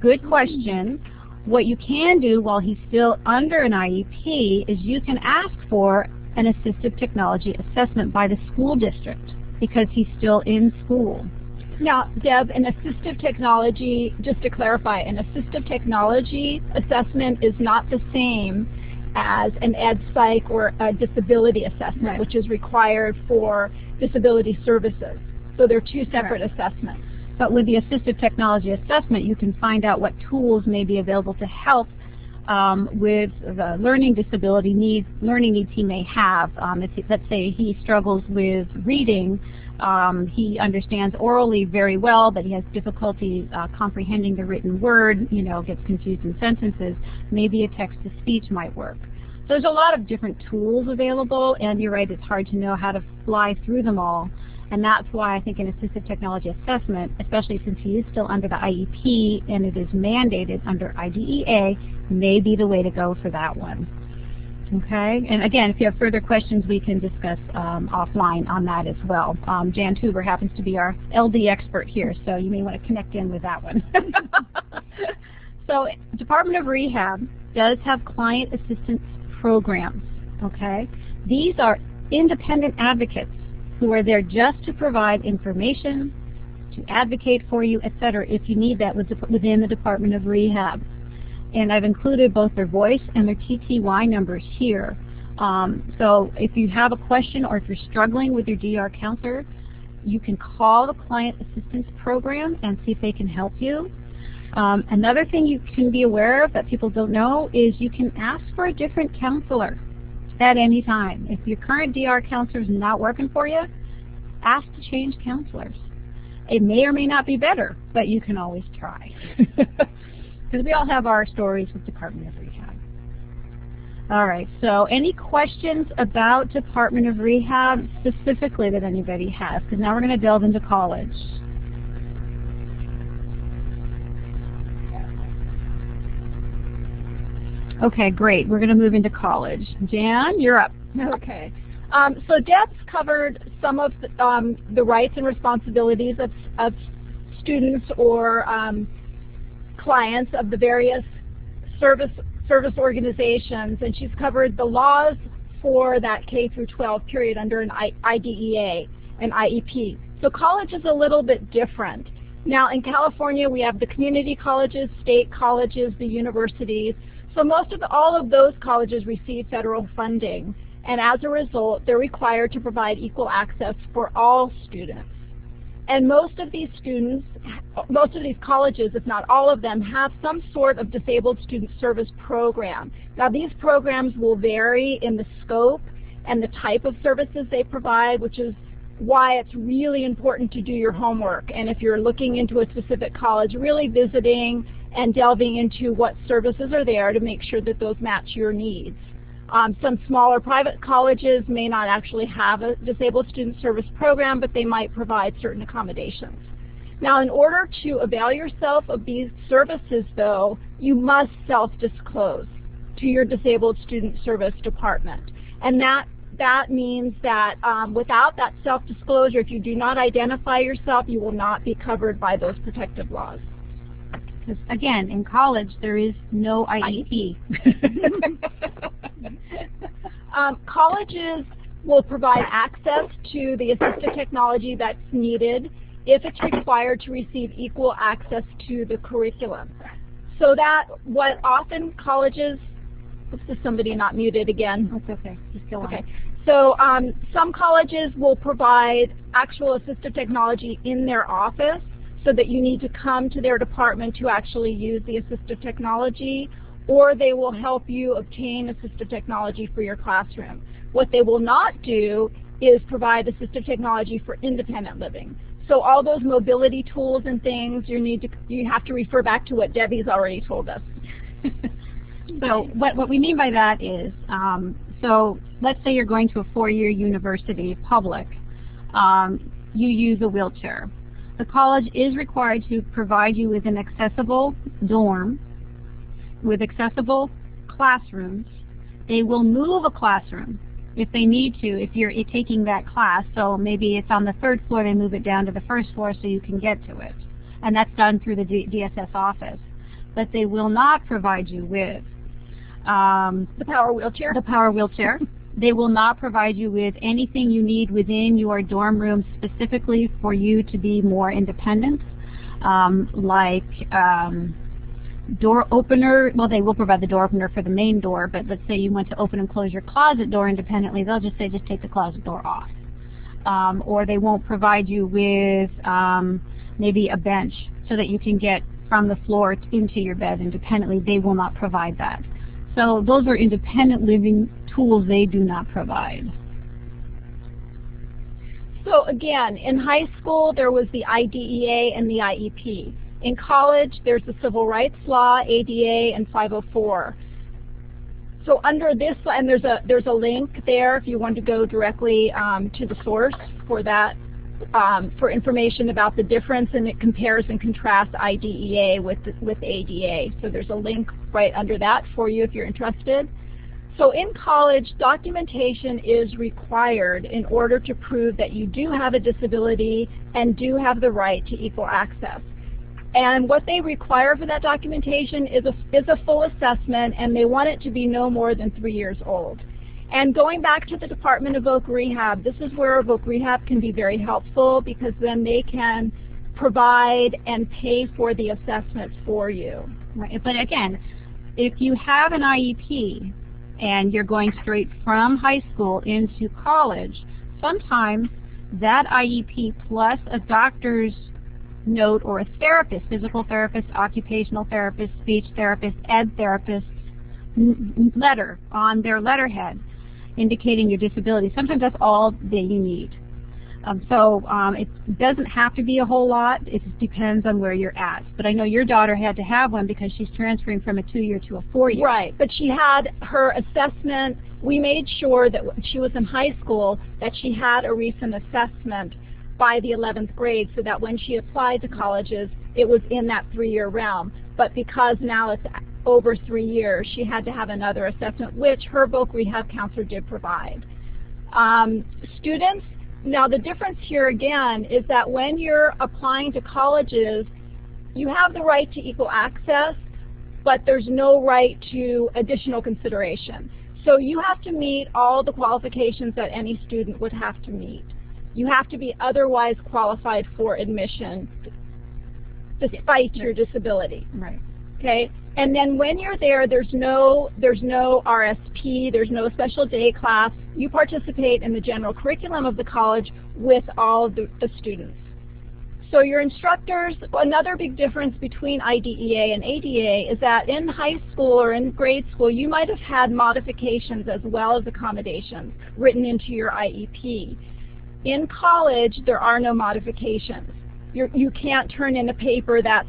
Good question. What you can do while he's still under an IEP is you can ask for an assistive technology assessment by the school district because he's still in school.
Now, Deb, an assistive technology, just to clarify, an assistive technology assessment is not the same as an ed psych or a disability assessment, right, which is required for disability services. So they're two separate assessments.
But with the assistive technology assessment, you can find out what tools may be available to help with the learning disability needs, learning needs he may have. Let's say he struggles with reading, he understands orally very well, but he has difficulty comprehending the written word, gets confused in sentences. Maybe a text-to-speech might work. So there's a lot of different tools available, and you're right, it's hard to know how to fly through them all. And that's why I think an assistive technology assessment, especially since he is still under the IEP and it is mandated under IDEA, may be the way to go for that one. Okay? And again, if you have further questions, we can discuss offline on that as well. Jan Tuber happens to be our LD expert here, so you may want to connect in with that one. So Department of Rehab does have client assistance programs. Okay? These are independent advocates who are there just to provide information, to advocate for you, etc., if you need that within the Department of Rehab. And I've included both their voice and their TTY numbers here. So if you have a question or if you're struggling with your DR counselor, you can call the Client Assistance Program and see if they can help you. Another thing you can be aware of that people don't know is you can ask for a different counselor at any time. If your current DR counselor is not working for you, ask to change counselors. It may or may not be better, but you can always try. Because we all have our stories with Department of Rehab. All right, so any questions about Department of Rehab specifically that anybody has? Because now we're going to delve into college. Okay, great. We're going to move into college. Jan, you're up.
Okay. So Deb's covered some of the rights and responsibilities of students or clients of the various service organizations, and she's covered the laws for that K through 12 period under an IDEA, an IEP. So college is a little bit different. Now in California we have the community colleges, state colleges, the universities. So all of those colleges receive federal funding, and as a result, they're required to provide equal access for all students. And most of these colleges, if not all of them, have some sort of disabled student service program. Now these programs will vary in the scope and the type of services they provide, which is why it's really important to do your homework. And if you're looking into a specific college, really visiting and delving into what services are there to make sure that those match your needs. Some smaller private colleges may not actually have a disabled student service program, but they might provide certain accommodations. Now, in order to avail yourself of these services, though, you must self-disclose to your disabled student service department. And that means that without that self-disclosure, if you do not identify yourself, you will not be covered by those protective laws.
Because, again, in college, there is no IEP.
Colleges will provide access to the assistive technology that's needed if it's required to receive equal access to the curriculum. So that what often colleges, is somebody not muted again?
That's okay. Just go on.
Okay. So some colleges will provide actual assistive technology in their office, so that you need to come to their department to actually use the assistive technology, or they will help you obtain assistive technology for your classroom. What they will not do is provide assistive technology for independent living. So all those mobility tools and things, you have to refer back to what Debbie's already told us.
So what we mean by that is, so let's say you're going to a 4-year university, public, you use a wheelchair. The college is required to provide you with an accessible dorm, with accessible classrooms. They will move a classroom if they need to, if you're taking that class. So maybe it's on the 3rd floor, they move it down to the 1st floor so you can get to it. And that's done through the DSS office. But they will not provide you with
the power wheelchair.
The power wheelchair. They will not provide you with anything you need within your dorm room specifically for you to be more independent, like door opener. Well, they will provide the door opener for the main door, but let's say you went to open and close your closet door independently, they'll just say just take the closet door off. Or they won't provide you with maybe a bench so that you can get from the floor into your bed independently. They will not provide that. So those are independent living tools they do not provide.
So again, in high school there was the IDEA and the IEP. In college there's the Civil Rights Law, ADA, and 504. So under this, and there's a link there if you want to go directly to the source for that, for information about the difference, and it compares and contrasts IDEA with ADA. So there's a link right under that for you if you're interested. So in college, documentation is required in order to prove that you do have a disability and do have the right to equal access. And what they require for that documentation is a full assessment, and they want it to be no more than 3 years old. And going back to the Department of Voc Rehab, this is where Voc Rehab can be very helpful, because then they can provide and pay for the assessment for you.
Right. But again, if you have an IEP and you're going straight from high school into college, sometimes that IEP plus a doctor's note or a therapist, physical therapist, occupational therapist, speech therapist, ed therapist, letter on their letterhead indicating your disability. Sometimes that's all that you need. It doesn't have to be a whole lot. It just depends on where you're at. But I know your daughter had to have one because she's transferring from a 2-year to a 4-year.
Right, but she had her assessment. We made sure that when she was in high school that she had a recent assessment by the 11th grade, so that when she applied to colleges, it was in that 3-year realm. But because now it's over 3 years, she had to have another assessment, which her Voc Rehab counselor did provide. Students, now the difference here again is that when you're applying to colleges, you have the right to equal access, but there's no right to additional consideration. So you have to meet all the qualifications that any student would have to meet. You have to be otherwise qualified for admission despite your disability.
Right.
Okay? And then when you're there, there's no RSP, there's no special day class. You participate in the general curriculum of the college with all the students. So your instructors, another big difference between IDEA and ADA is that in high school or in grade school, you might have had modifications as well as accommodations written into your IEP. In college, there are no modifications. You can't turn in a paper that's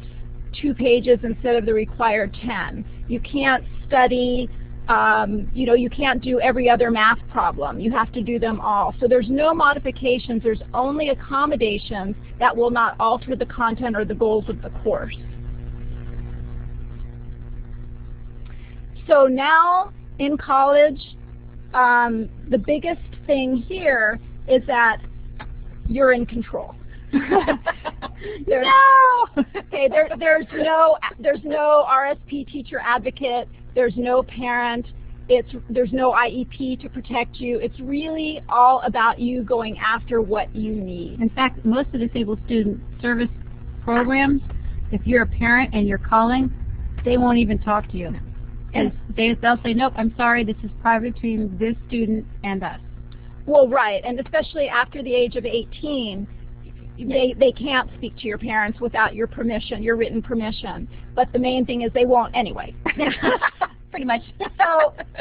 2 pages instead of the required 10. You can't study You know, you can't do every other math problem. You have to do them all. So there's no modifications. There's only accommodations that will not alter the content or the goals of the course. So now in college, the biggest thing here is that you're in control. No! Okay, there's no RSP teacher advocate. There's no parent. There's no IEP to protect you. It's really all about you going after what you need.
In fact, most of the disabled student service programs, if you're a parent and you're calling, they won't even talk to you. And they'll say, nope, I'm sorry, this is private between this student and us.
Well, right, and especially after the age of 18, they can't speak to your parents without your permission, your written permission. But the main thing is they won't anyway.
Pretty much.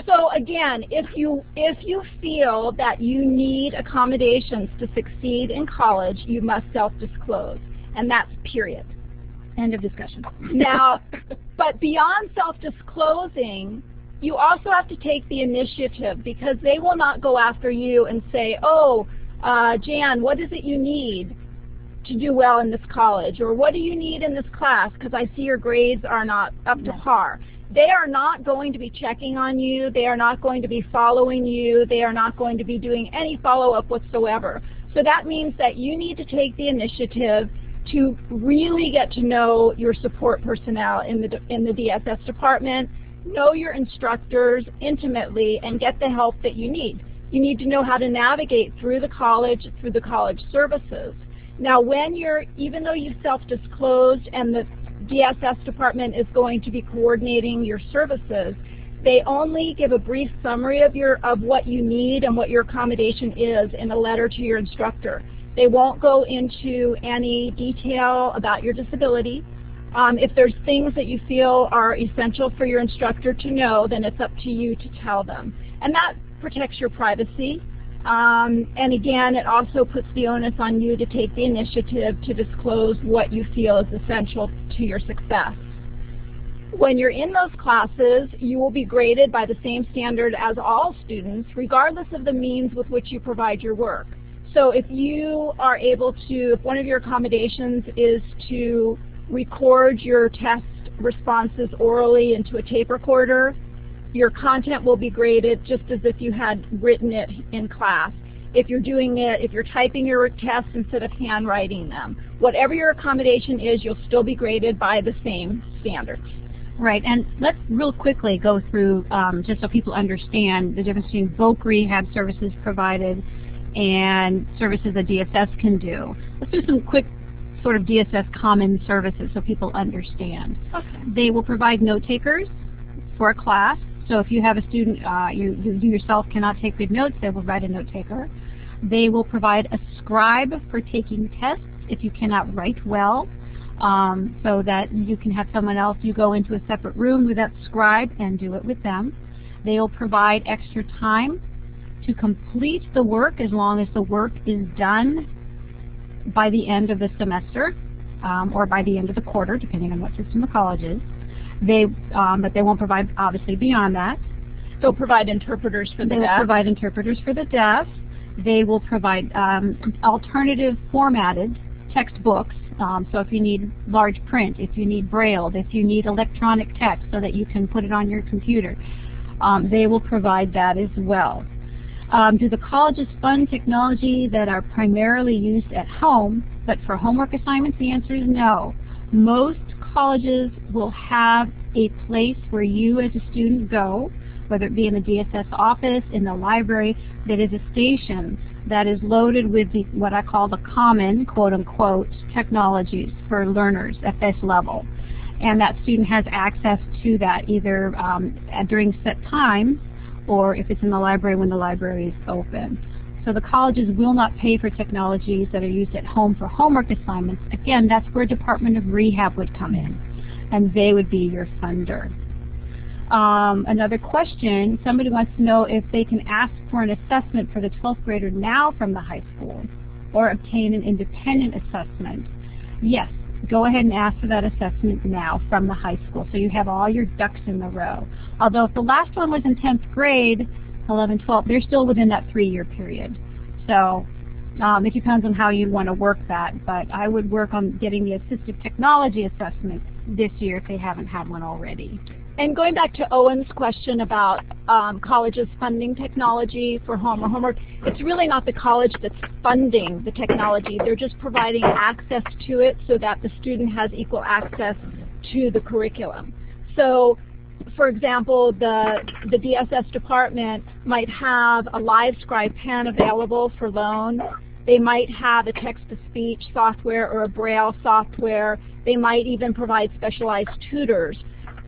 So again, if you feel that you need accommodations to succeed in college, you must self-disclose, and that's period.
End of discussion.
Now, but beyond self-disclosing, you also have to take the initiative, because they will not go after you and say, oh, Jan, what is it you need to do well in this college? Or what do you need in this class, because I see your grades are not up to par. They are not going to be checking on you. They are not going to be following you. They are not going to be doing any follow-up whatsoever. So that means that you need to take the initiative to really get to know your support personnel in the DSS department, know your instructors intimately, and get the help that you need. You need to know how to navigate through the college services. Now, even though you've self-disclosed and the DSS department is going to be coordinating your services, they only give a brief summary of what you need and what your accommodation is in a letter to your instructor. They won't go into any detail about your disability. If there's things that you feel are essential for your instructor to know, then it's up to you to tell them. And that protects your privacy. And again, it also puts the onus on you to take the initiative to disclose what you feel is essential to your success. When you're in those classes, you will be graded by the same standard as all students, regardless of the means with which you provide your work. So if you are able to, if one of your accommodations is to record your test responses orally into a tape recorder, your content will be graded just as if you had written it in class. If you're typing your tests instead of handwriting them, whatever your accommodation is, you'll still be graded by the same standards.
Right, and let's real quickly go through, just so people understand the difference between voc rehab services provided and services a DSS can do. Let's do some quick sort of DSS common services so people understand.
Okay.
They will provide note takers for a class. So if you have a student, you yourself cannot take good notes, they will provide a note taker. They will provide a scribe for taking tests if you cannot write well, so that you can have someone else, you go into a separate room with that scribe and do it with them. They will provide extra time to complete the work as long as the work is done by the end of the semester, or by the end of the quarter, depending on what system the college is. But they won't provide, obviously, beyond that.
They'll provide interpreters for the deaf.
They will provide interpreters for the deaf. They will provide alternative formatted textbooks. So if you need large print, if you need braille, if you need electronic text so that you can put it on your computer, they will provide that as well. Do the colleges fund technology that are primarily used at home, but for homework assignments? The answer is no. Most colleges will have a place where you as a student go, whether it be in the DSS office, in the library, that is a station that is loaded with what I call the common, quote-unquote, technologies for learners at this level. And that student has access to that either during set times or if it's in the library when the library is open. So the colleges will not pay for technologies that are used at home for homework assignments. Again, that's where Department of Rehab would come in, and they would be your funder. Another question, somebody wants to know if they can ask for an assessment for the 12th grader now from the high school or obtain an independent assessment. Yes, go ahead and ask for that assessment now from the high school, so you have all your ducks in a row. Although if the last one was in 10th grade, 11, 12, they're still within that 3-year period. So it depends on how you want to work that, but I would work on getting the assistive technology assessment this year if they haven't had one already.
And going back to Owen's question about colleges funding technology for homework, it's really not the college that's funding the technology. They're just providing access to it so that the student has equal access to the curriculum. So, for example, the DSS department might have a LiveScribe pen available for loan. They might have a text-to-speech software or a Braille software. They might even provide specialized tutors.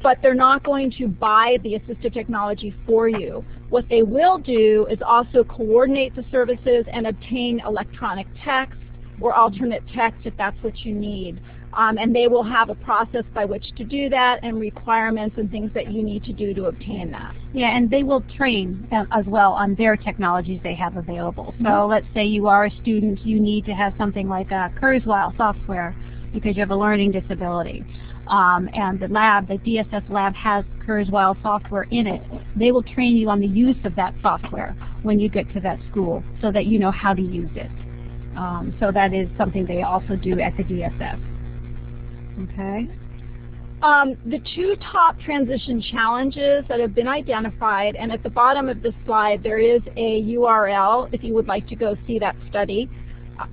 But they're not going to buy the assistive technology for you. What they will do is also coordinate the services and obtain electronic text or alternate text if that's what you need. And they will have a process by which to do that and requirements and things that you need to do to obtain that.
Yeah, and they will train as well on their technologies they have available. So let's say you are a student, you need to have something like a Kurzweil software because you have a learning disability. And the lab, the DSS lab, has Kurzweil software in it. They will train you on the use of that software when you get to that school so that you know how to use it. So that is something they also do at the DSS. Okay.
The 2 top transition challenges that have been identified, and at the bottom of this slide there is a URL if you would like to go see that study.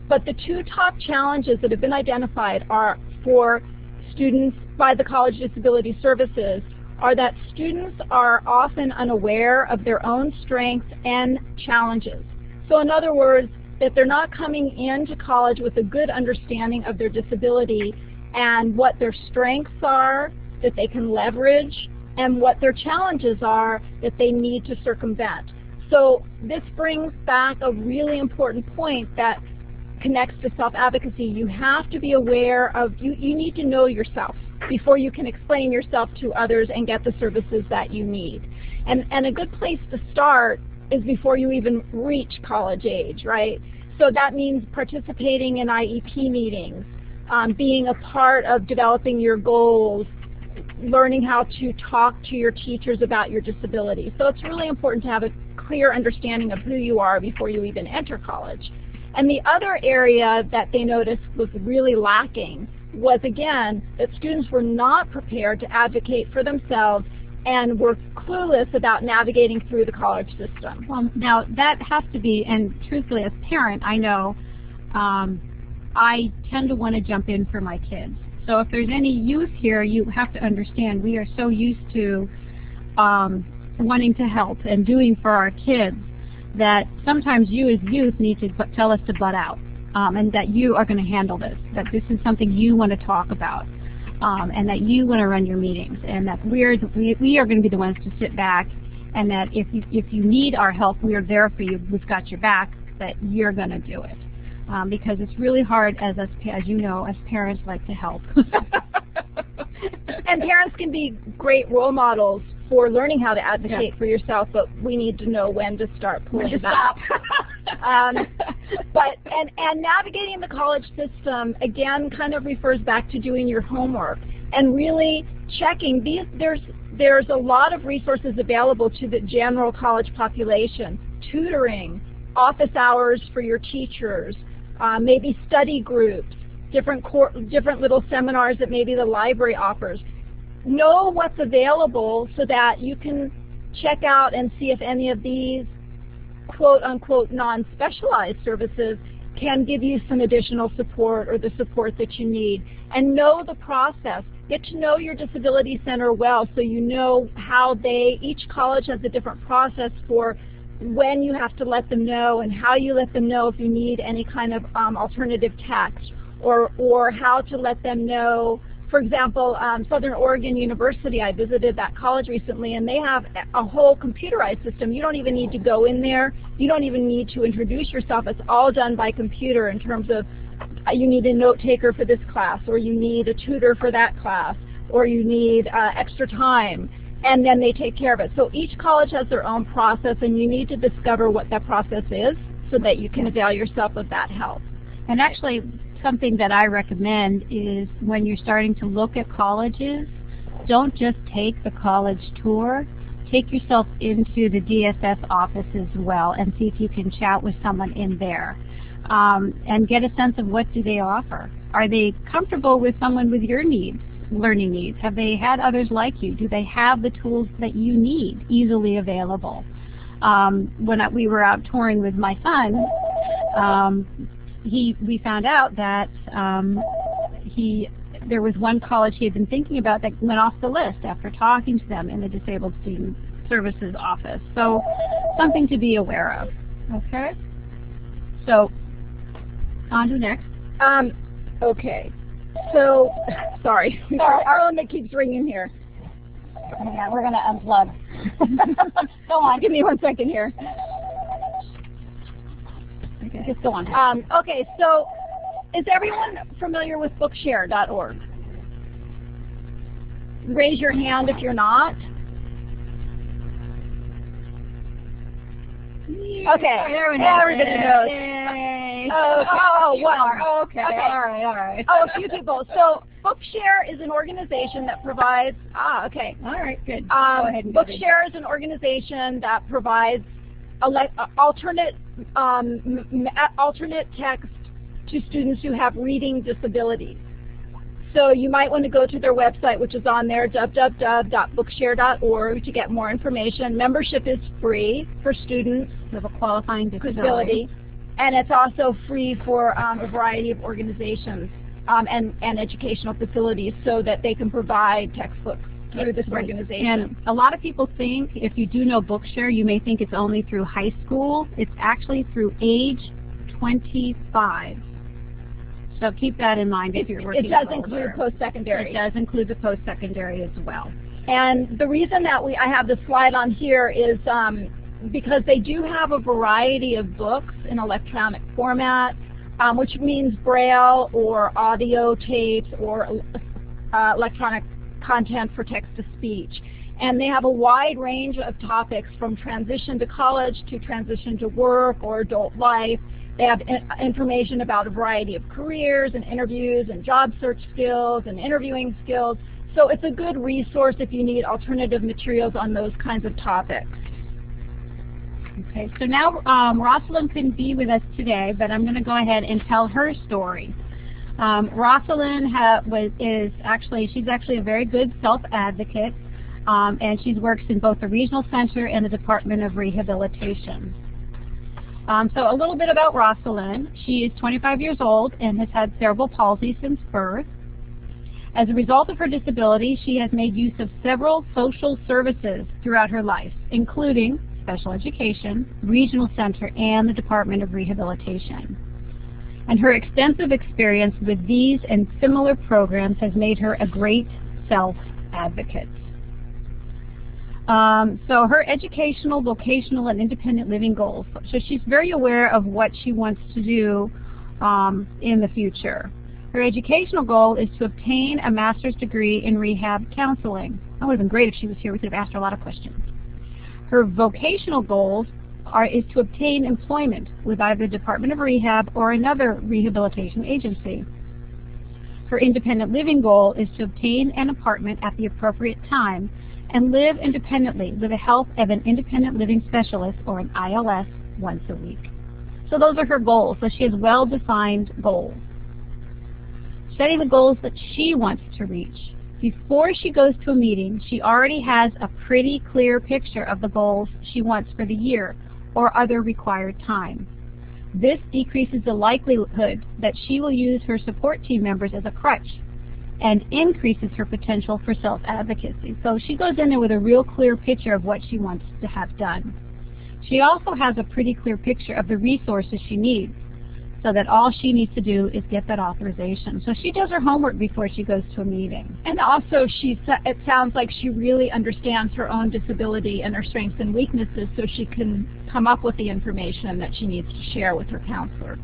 But the 2 top challenges that have been identified are for students by the College Disability Services are that students are often unaware of their own strengths and challenges. So in other words, that they're not coming into college with a good understanding of their disability and what their strengths are that they can leverage and what their challenges are that they need to circumvent. So this brings back a really important point that connects to self-advocacy. You have to be aware of, you need to know yourself before you can explain yourself to others and get the services that you need. And a good place to start is before you even reach college age, right? So that means participating in IEP meetings, being a part of developing your goals, learning how to talk to your teachers about your disability. So it's really important to have a clear understanding of who you are before you even enter college. And the other area that they noticed was really lacking was, again, that students were not prepared to advocate for themselves and were clueless about navigating through the college system.
Well, now that has to be, and truthfully as a parent, I know I tend to want to jump in for my kids. So if there's any youth here, you have to understand we are so used to wanting to help and doing for our kids that sometimes you as youth need to tell us to butt out, and that you are going to handle this, that this is something you want to talk about, and that you want to run your meetings, and that we are going to be the ones to sit back, and that if you need our help, we are there for you, we've got your back, that you're going to do it. Because it's really hard, as you know, as parents like to help.
And parents can be great role models for learning how to advocate for yourself, but we need to know when to start pulling back. But navigating the college system again kind of refers back to doing your homework and really checking these. There's a lot of resources available to the general college population: tutoring, office hours for your teachers, maybe study groups, different little seminars that maybe the library offers. Know what's available so that you can check out and see if any of these quote-unquote non-specialized services can give you some additional support or the support that you need. And know the process. Get to know your disability center well so you know how each college has a different process for when you have to let them know and how you let them know if you need any kind of alternative text, or how to let them know. For example, Southern Oregon University, I visited that college recently, and they have a whole computerized system. You don't even need to go in there. You don't even need to introduce yourself. It's all done by computer in terms of you need a note taker for this class, or you need a tutor for that class, or you need extra time, and then they take care of it. So each college has their own process, and you need to discover what that process is so that you can avail yourself of that help.
And actually, something that I recommend is when you're starting to look at colleges, don't just take the college tour. Take yourself into the DSS office as well and see if you can chat with someone in there and get a sense of what do they offer. Are they comfortable with someone with your needs, learning needs? Have they had others like you? Do they have the tools that you need easily available? When we were out touring with my son, we found out that there was one college he had been thinking about that went off the list after talking to them in the Disabled Student Services office. So something to be aware of. Okay? So on to next.
Okay. So, sorry. Our phone that keeps ringing here.
Yeah, we're going to unplug. Go on.
Give me 1 second here.
Okay, just go on.
Okay, so is everyone familiar with Bookshare.org? Raise your hand if you're not. Okay, everybody knows.
Yay.
Okay.
All right.
Oh, a few people. So Bookshare is an organization that provides,
All right, good. Go ahead and
Bookshare is an organization that provides alternate text to students who have reading disabilities. So you might want to go to their website, which is on there, www.bookshare.org, to get more information. Membership is free for students
with a qualifying disability.
And it's also free for a variety of organizations and educational facilities so that they can provide textbooks through this organization.
And a lot of people think, if you do know Bookshare, you may think it's only through high school. It's actually through age 25. So keep that in mind if you're working.
It does include post-secondary.
It does include the post-secondary as well.
And the reason that I have the slide on here is because they do have a variety of books in electronic format, which means Braille or audio tapes or electronic content for text-to-speech. And they have a wide range of topics from transition to college to transition to work or adult life. They have information about a variety of careers and interviews and job search skills and interviewing skills. So it's a good resource if you need alternative materials on those kinds of topics.
Okay, so now Rosalind couldn't be with us today, but I'm going to go ahead and tell her story. Rosalind she's actually a very good self-advocate, and she works in both the Regional Center and the Department of Rehabilitation. So a little bit about Rosalind. She is 25 years old and has had cerebral palsy since birth. As a result of her disability, she has made use of several social services throughout her life, including special education, Regional Center, and the Department of Rehabilitation. And her extensive experience with these and similar programs has made her a great self-advocate. So her educational, vocational, and independent living goals. So she's very aware of what she wants to do in the future. Her educational goal is to obtain a master's degree in rehab counseling. That would have been great if she was here. We could have asked her a lot of questions. Her vocational goals is to obtain employment with either the Department of Rehab or another rehabilitation agency. Her independent living goal is to obtain an apartment at the appropriate time and live independently with the help of an independent living specialist or an ILS once a week. So those are her goals. So she has well-defined goals. Setting the goals that she wants to reach. Before she goes to a meeting, she already has a pretty clear picture of the goals she wants for the year or other required time. This decreases the likelihood that she will use her support team members as a crutch and increases her potential for self-advocacy. So she goes in there with a real clear picture of what she wants to have done. She also has a pretty clear picture of the resources she needs, so that all she needs to do is get that authorization. So she does her homework before she goes to a meeting.
And also it sounds like she really understands her own disability and her strengths and weaknesses so she can come up with the information that she needs to share with her counselor.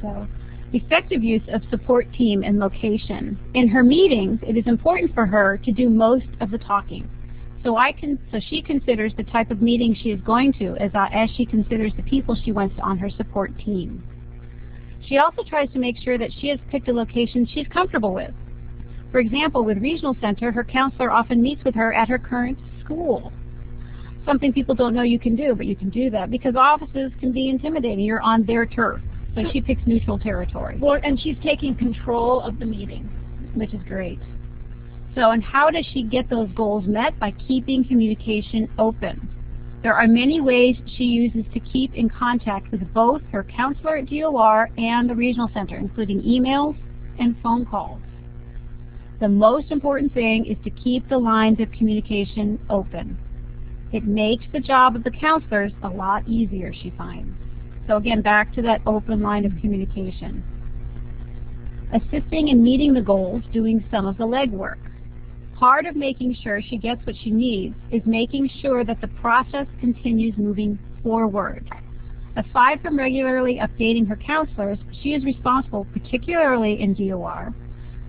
So effective use of support team and location. In her meetings, it is important for her to do most of the talking. So she considers the type of meeting she is going to as she considers the people she wants on her support team. She also tries to make sure that she has picked a location she's comfortable with. For example, with Regional Center, her counselor often meets with her at her current school. Something people don't know you can do, but you can do that because offices can be intimidating. You're on their turf. So she picks neutral territory.
Well, and she's taking control of the meeting,
which is great. So, and how does she get those goals met? By keeping communication open. There are many ways she uses to keep in contact with both her counselor at DOR and the Regional Center, including emails and phone calls. The most important thing is to keep the lines of communication open. It makes the job of the counselors a lot easier, she finds. So again, back to that open line of communication. Assisting in meeting the goals, doing some of the legwork. Part of making sure she gets what she needs is making sure that the process continues moving forward. Aside from regularly updating her counselors, she is responsible, particularly in DOR,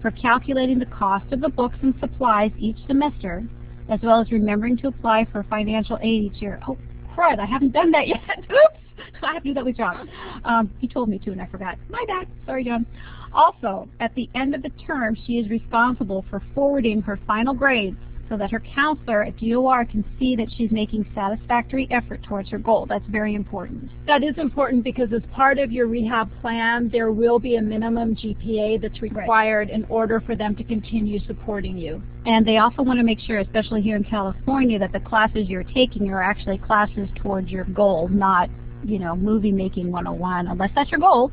for calculating the cost of the books and supplies each semester, as well as remembering to apply for financial aid each year. Oh, crud, I haven't done that yet. Oops, I have to do that with John. He told me to and I forgot. My bad. Sorry, John. Also, at the end of the term, she is responsible for forwarding her final grades so that her counselor at DOR can see that she's making satisfactory effort towards her goal. That's very important.
That is important because as part of your rehab plan, there will be a minimum GPA that's required in order for them to continue supporting you.
And they also want to make sure, especially here in California, that the classes you're taking are actually classes towards your goal, not, you know, movie making 101, unless that's your goal.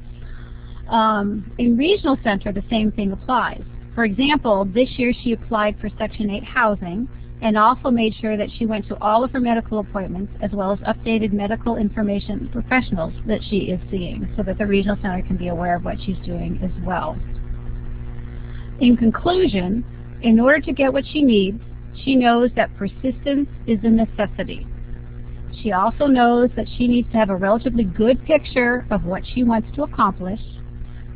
In Regional Center, the same thing applies. For example, this year she applied for Section 8 housing and also made sure that she went to all of her medical appointments as well as updated medical information professionals that she is seeing so that the Regional Center can be aware of what she's doing as well. In conclusion, in order to get what she needs, she knows that persistence is a necessity. She also knows that she needs to have a relatively good picture of what she wants to accomplish,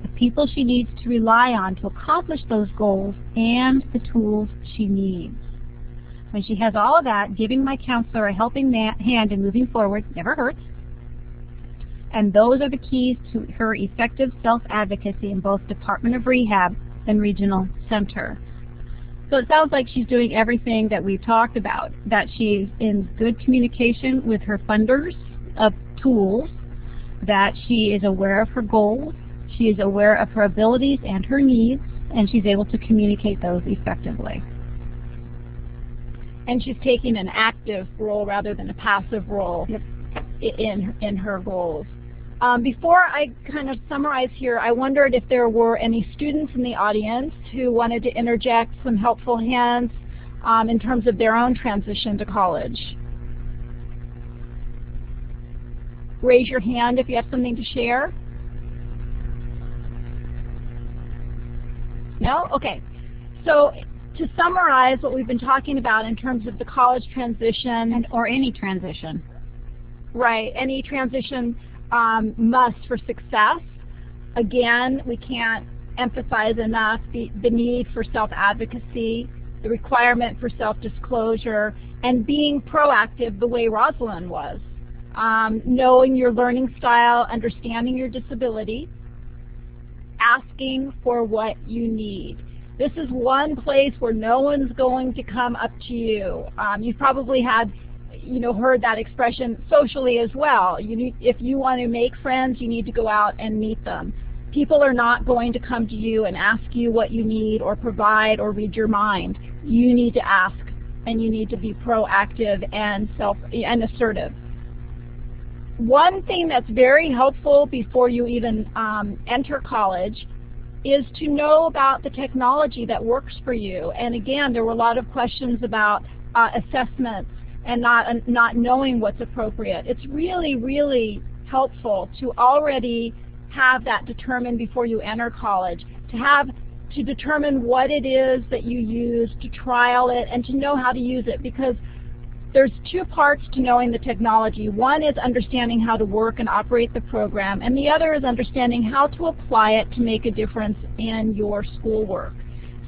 the people she needs to rely on to accomplish those goals, and the tools she needs. When she has all of that, giving my counselor a helping hand in moving forward never hurts. And those are the keys to her effective self-advocacy in both Department of Rehab and Regional Center. So it sounds like she's doing everything that we've talked about, that she's in good communication with her funders of tools, that she is aware of her goals, she is aware of her abilities and her needs, and she's able to communicate those effectively.
And she's taking an active role rather than a passive role in her goals. Before I kind of summarize here, I wondered if there were any students in the audience who wanted to interject some helpful hints in terms of their own transition to college. Raise your hand if you have something to share. No? Okay. So to summarize what we've been talking about in terms of the college transition.
Or any transition.
Right. Any transition must for success. Again, we can't emphasize enough the need for self-advocacy, the requirement for self-disclosure, and being proactive the way Rosalind was. Knowing your learning style, understanding your disability, asking for what you need. This is one place where no one's going to come up to you. You've probably had, heard that expression socially as well. If you want to make friends, you need to go out and meet them. People are not going to come to you and ask you what you need or provide or read your mind. You need to ask, and you need to be proactive and assertive. One thing that's very helpful before you even enter college is to know about the technology that works for you. And again, there were a lot of questions about assessments and not knowing what's appropriate. It's really, really helpful to already have that determined before you enter college, to determine what it is that you use, to trial it, and to know how to use it, because there's two parts to knowing the technology. One is understanding how to work and operate the program, and the other is understanding how to apply it to make a difference in your schoolwork.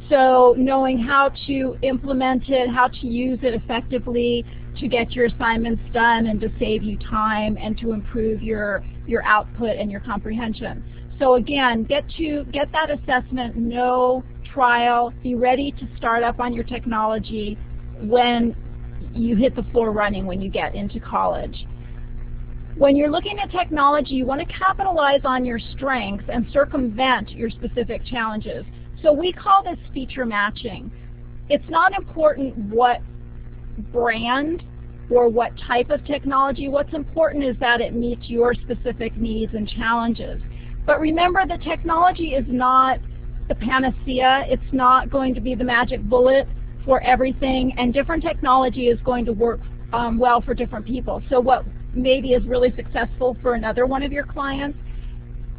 So knowing how to implement it, how to use it effectively to get your assignments done and to save you time and to improve your output and your comprehension. So again, get that assessment, know, trial, be ready to start up on your technology when you hit the floor running when you get into college. When you're looking at technology, you want to capitalize on your strengths and circumvent your specific challenges. So we call this feature matching. It's not important what brand or what type of technology. What's important is that it meets your specific needs and challenges. But remember, the technology is not the panacea. It's not going to be the magic bullet for everything, and different technology is going to work well for different people. So what maybe is really successful for another one of your clients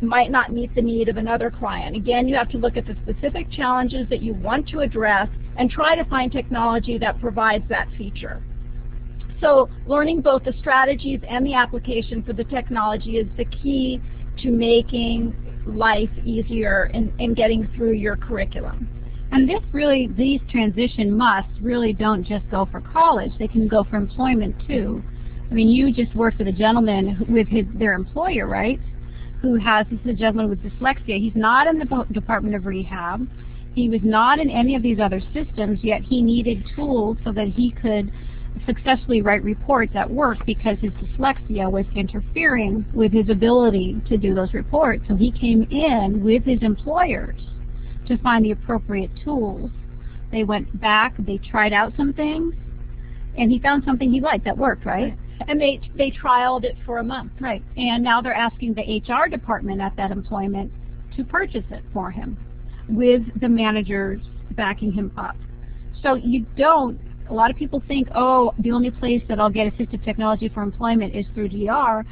might not meet the need of another client. Again, you have to look at the specific challenges that you want to address and try to find technology that provides that feature. So learning both the strategies and the application for the technology is the key to making life easier in getting through your curriculum.
And these transition musts really don't just go for college. They can go for employment too. I mean, you just worked with a gentleman with their employer, right? This is a gentleman with dyslexia. He's not in the Department of Rehab. He was not in any of these other systems, yet he needed tools so that he could successfully write reports at work because his dyslexia was interfering with his ability to do those reports. So he came in with his employers to find the appropriate tools. They went back, they tried out some things, and he found something he liked that worked, right?
And they trialed it for a month.
Right. And now they're asking the HR department at that employment to purchase it for him with the managers backing him up. So a lot of people think, oh, the only place that I'll get assistive technology for employment is through DR.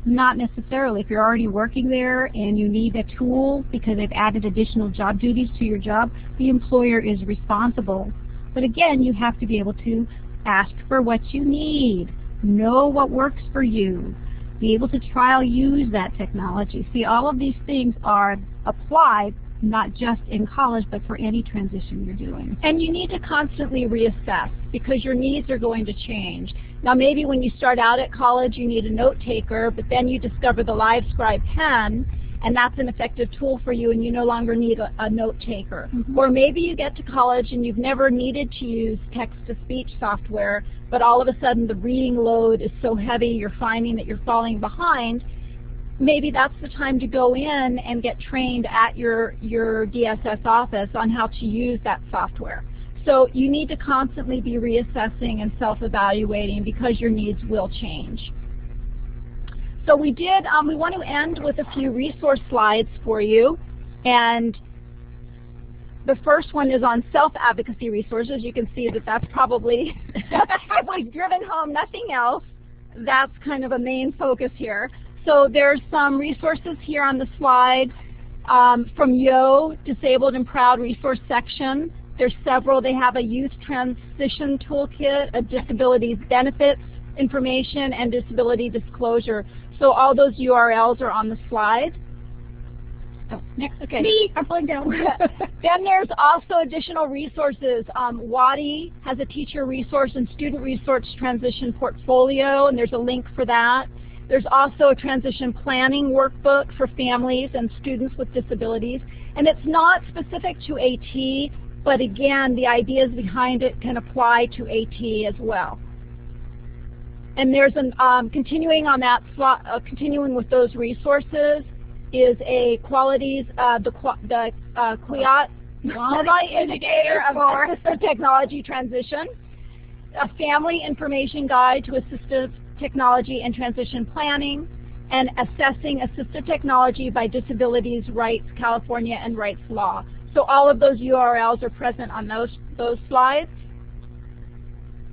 Not necessarily. If you're already working there and you need a tool because they've added additional job duties to your job, the employer is responsible. But again, you have to be able to ask for what you need. Know what works for you. Be able to trial use that technology. See, all of these things are applied not just in college, but for any transition you're doing.
And you need to constantly reassess because your needs are going to change. Now maybe when you start out at college you need a note taker, but then you discover the LiveScribe pen, and that's an effective tool for you and you no longer need a note taker. Mm-hmm. Or maybe you get to college and you've never needed to use text-to-speech software, but all of a sudden the reading load is so heavy you're finding that you're falling behind. Maybe that's the time to go in and get trained at your DSS office on how to use that software. So you need to constantly be reassessing and self-evaluating because your needs will change. So we want to end with a few resource slides for you. And the first one is on self-advocacy resources. You can see that that's probably, if we've driven home nothing else, that's kind of a main focus here. So there's some resources here on the slide from YO, Disabled and Proud resource section. There's several. They have a youth transition toolkit, a disabilities benefits information, and disability disclosure. So all those URLs are on the slide.
Oh, next.
Okay.
Me, I'm pulling down.
Then there's also additional resources. WADI has a teacher resource and student resource transition portfolio, and there's a link for that. There's also a transition planning workbook for families and students with disabilities. And it's not specific to AT, but again, the ideas behind it can apply to AT as well. And there's continuing on that, continuing with those resources is a qualities, the QIAT quality indicator of assistive technology transition, a family information guide to assistive technology and transition planning, and assessing assistive technology by Disabilities Rights California and Rights Law. So all of those URLs are present on those slides.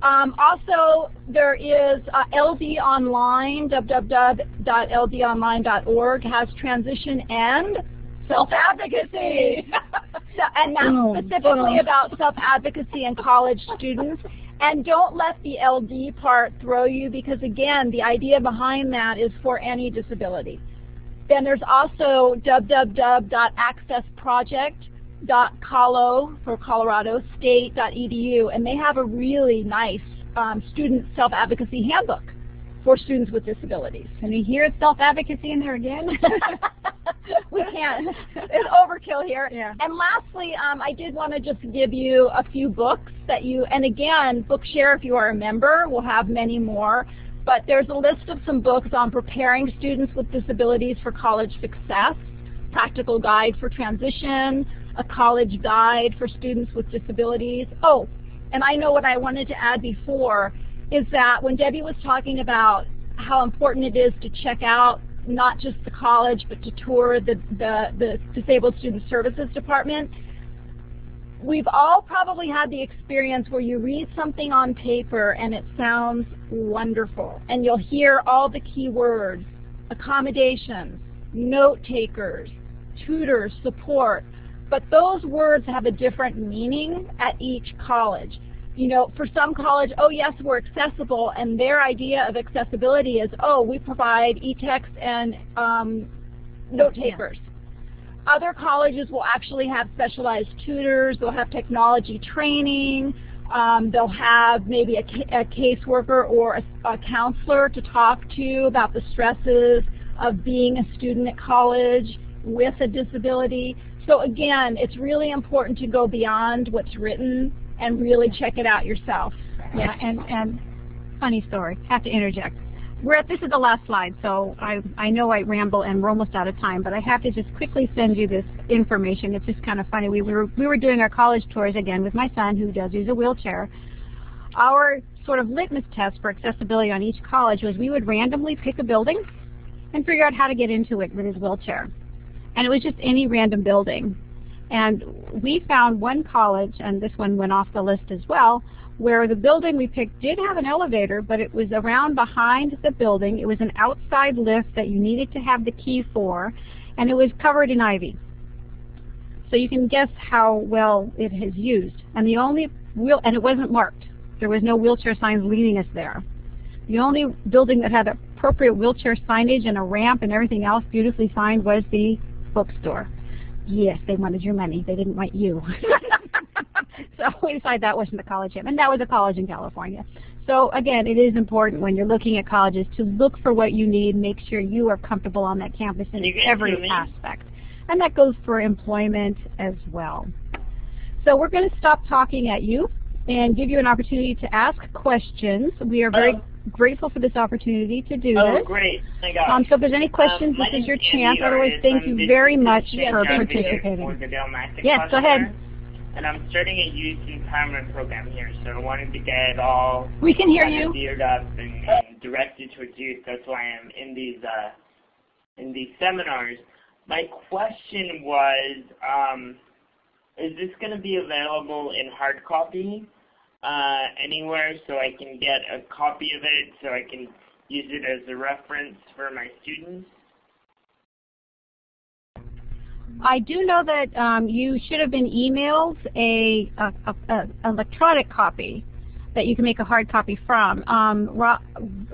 Also, there is LD Online, www.ldonline.org, has transition and self-advocacy. And that's specifically about self-advocacy and college students. And don't let the LD part throw you because, again, the idea behind that is for any disability. Then there's also www.accessproject.colo for Colorado State.edu, and they have a really nice student self-advocacy handbook for students with disabilities.
Can we hear self-advocacy in there again?
We can't. It's overkill here.
Yeah.
And lastly, I did want to just give you a few books that you, and again, Bookshare, if you are a member, will have many more. But there's a list of some books on preparing students with disabilities for college success, Practical Guide for Transition, A College Guide for Students with Disabilities. Oh, and I know what I wanted to add before is that when Debbie was talking about how important it is to check out not just the college, but to tour the Disabled Student Services Department, we've all probably had the experience where you read something on paper and it sounds wonderful, and you'll hear all the key words: accommodations, note takers, tutors, support, but those words have a different meaning at each college. You know, for some college, oh yes, we're accessible, and their idea of accessibility is, oh, we provide e-text and note takers. Other colleges will actually have specialized tutors, they'll have technology training, they'll have maybe a caseworker or a counselor to talk to about the stresses of being a student at college with a disability. So again, it's really important to go beyond what's written and really check it out yourself.
Yeah, and funny story, have to interject. This is the last slide, so I know I ramble and we're almost out of time, but I have to just quickly send you this information. It's just kind of funny. We were doing our college tours again with my son, who does use a wheelchair. Our sort of litmus test for accessibility on each college was we would randomly pick a building and figure out how to get into it with his wheelchair. And it was just any random building. And we found one college, and this one went off the list as well, where the building we picked did have an elevator, but it was around behind the building. It was an outside lift that you needed to have the key for, and it was covered in ivy. So you can guess how well it has used. And and it wasn't marked. There was no wheelchair signs leading us there. The only building that had appropriate wheelchair signage and a ramp and everything else beautifully signed was the bookstore. Yes, they wanted your money. They didn't want you. So we decided that wasn't the college yet, and that was a college in California. So again, it is important when you're looking at colleges to look for what you need, make sure you are comfortable on that campus in every aspect. And that goes for employment as well. So we're going to stop talking at you and give you an opportunity to ask questions. We are very grateful for this opportunity to do this.
Oh, great.
So if there's any questions, this is your chance. Otherwise, thank you very much for participating. Yes, go ahead.
And I'm starting a youth empowerment program here, so I wanted to get it all
we can hear you.
Geared up and directed towards youth. That's why I'm in these seminars. My question was, is this going to be available in hard copy anywhere, so I can get a copy of it so I can use it as a reference for my students?
I do know that you should have been emailed a electronic copy that you can make a hard copy from.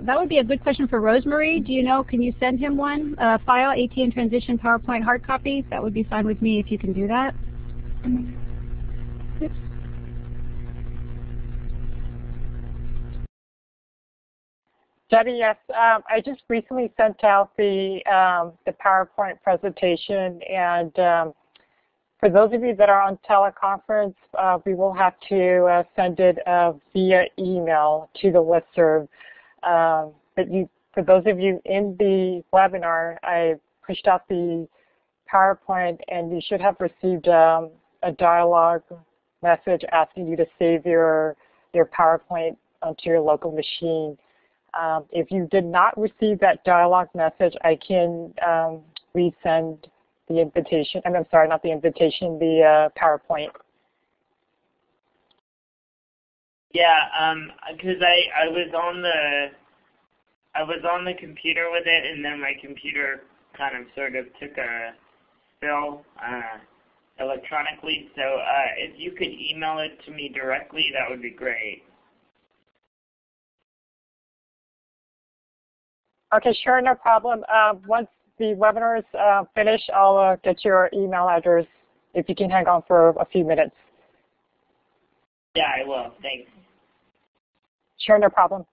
That would be a good question for Rosemary. Do you know, can you send him one? File, AT&T Transition, PowerPoint, hard copy? That would be fine with me if you can do that. Oops.
Debbie, yes, I just recently sent out the PowerPoint presentation, and for those of you that are on teleconference, we will have to send it via email to the listserv. But for those of you in the webinar, I pushed out the PowerPoint, and you should have received a dialogue message asking you to save your PowerPoint onto your local machine. If you did not receive that dialogue message, I can resend the invitation. I'm sorry, not the invitation, the PowerPoint.
Yeah, because I was on the computer with it, and then my computer kind of sort of took a spill electronically. So if you could email it to me directly, that would be great.
Okay, sure, no problem. Once the webinar is finished, I'll get your email address if you can hang on for a few minutes.
Yeah, I will. Thanks.
Sure, no problem.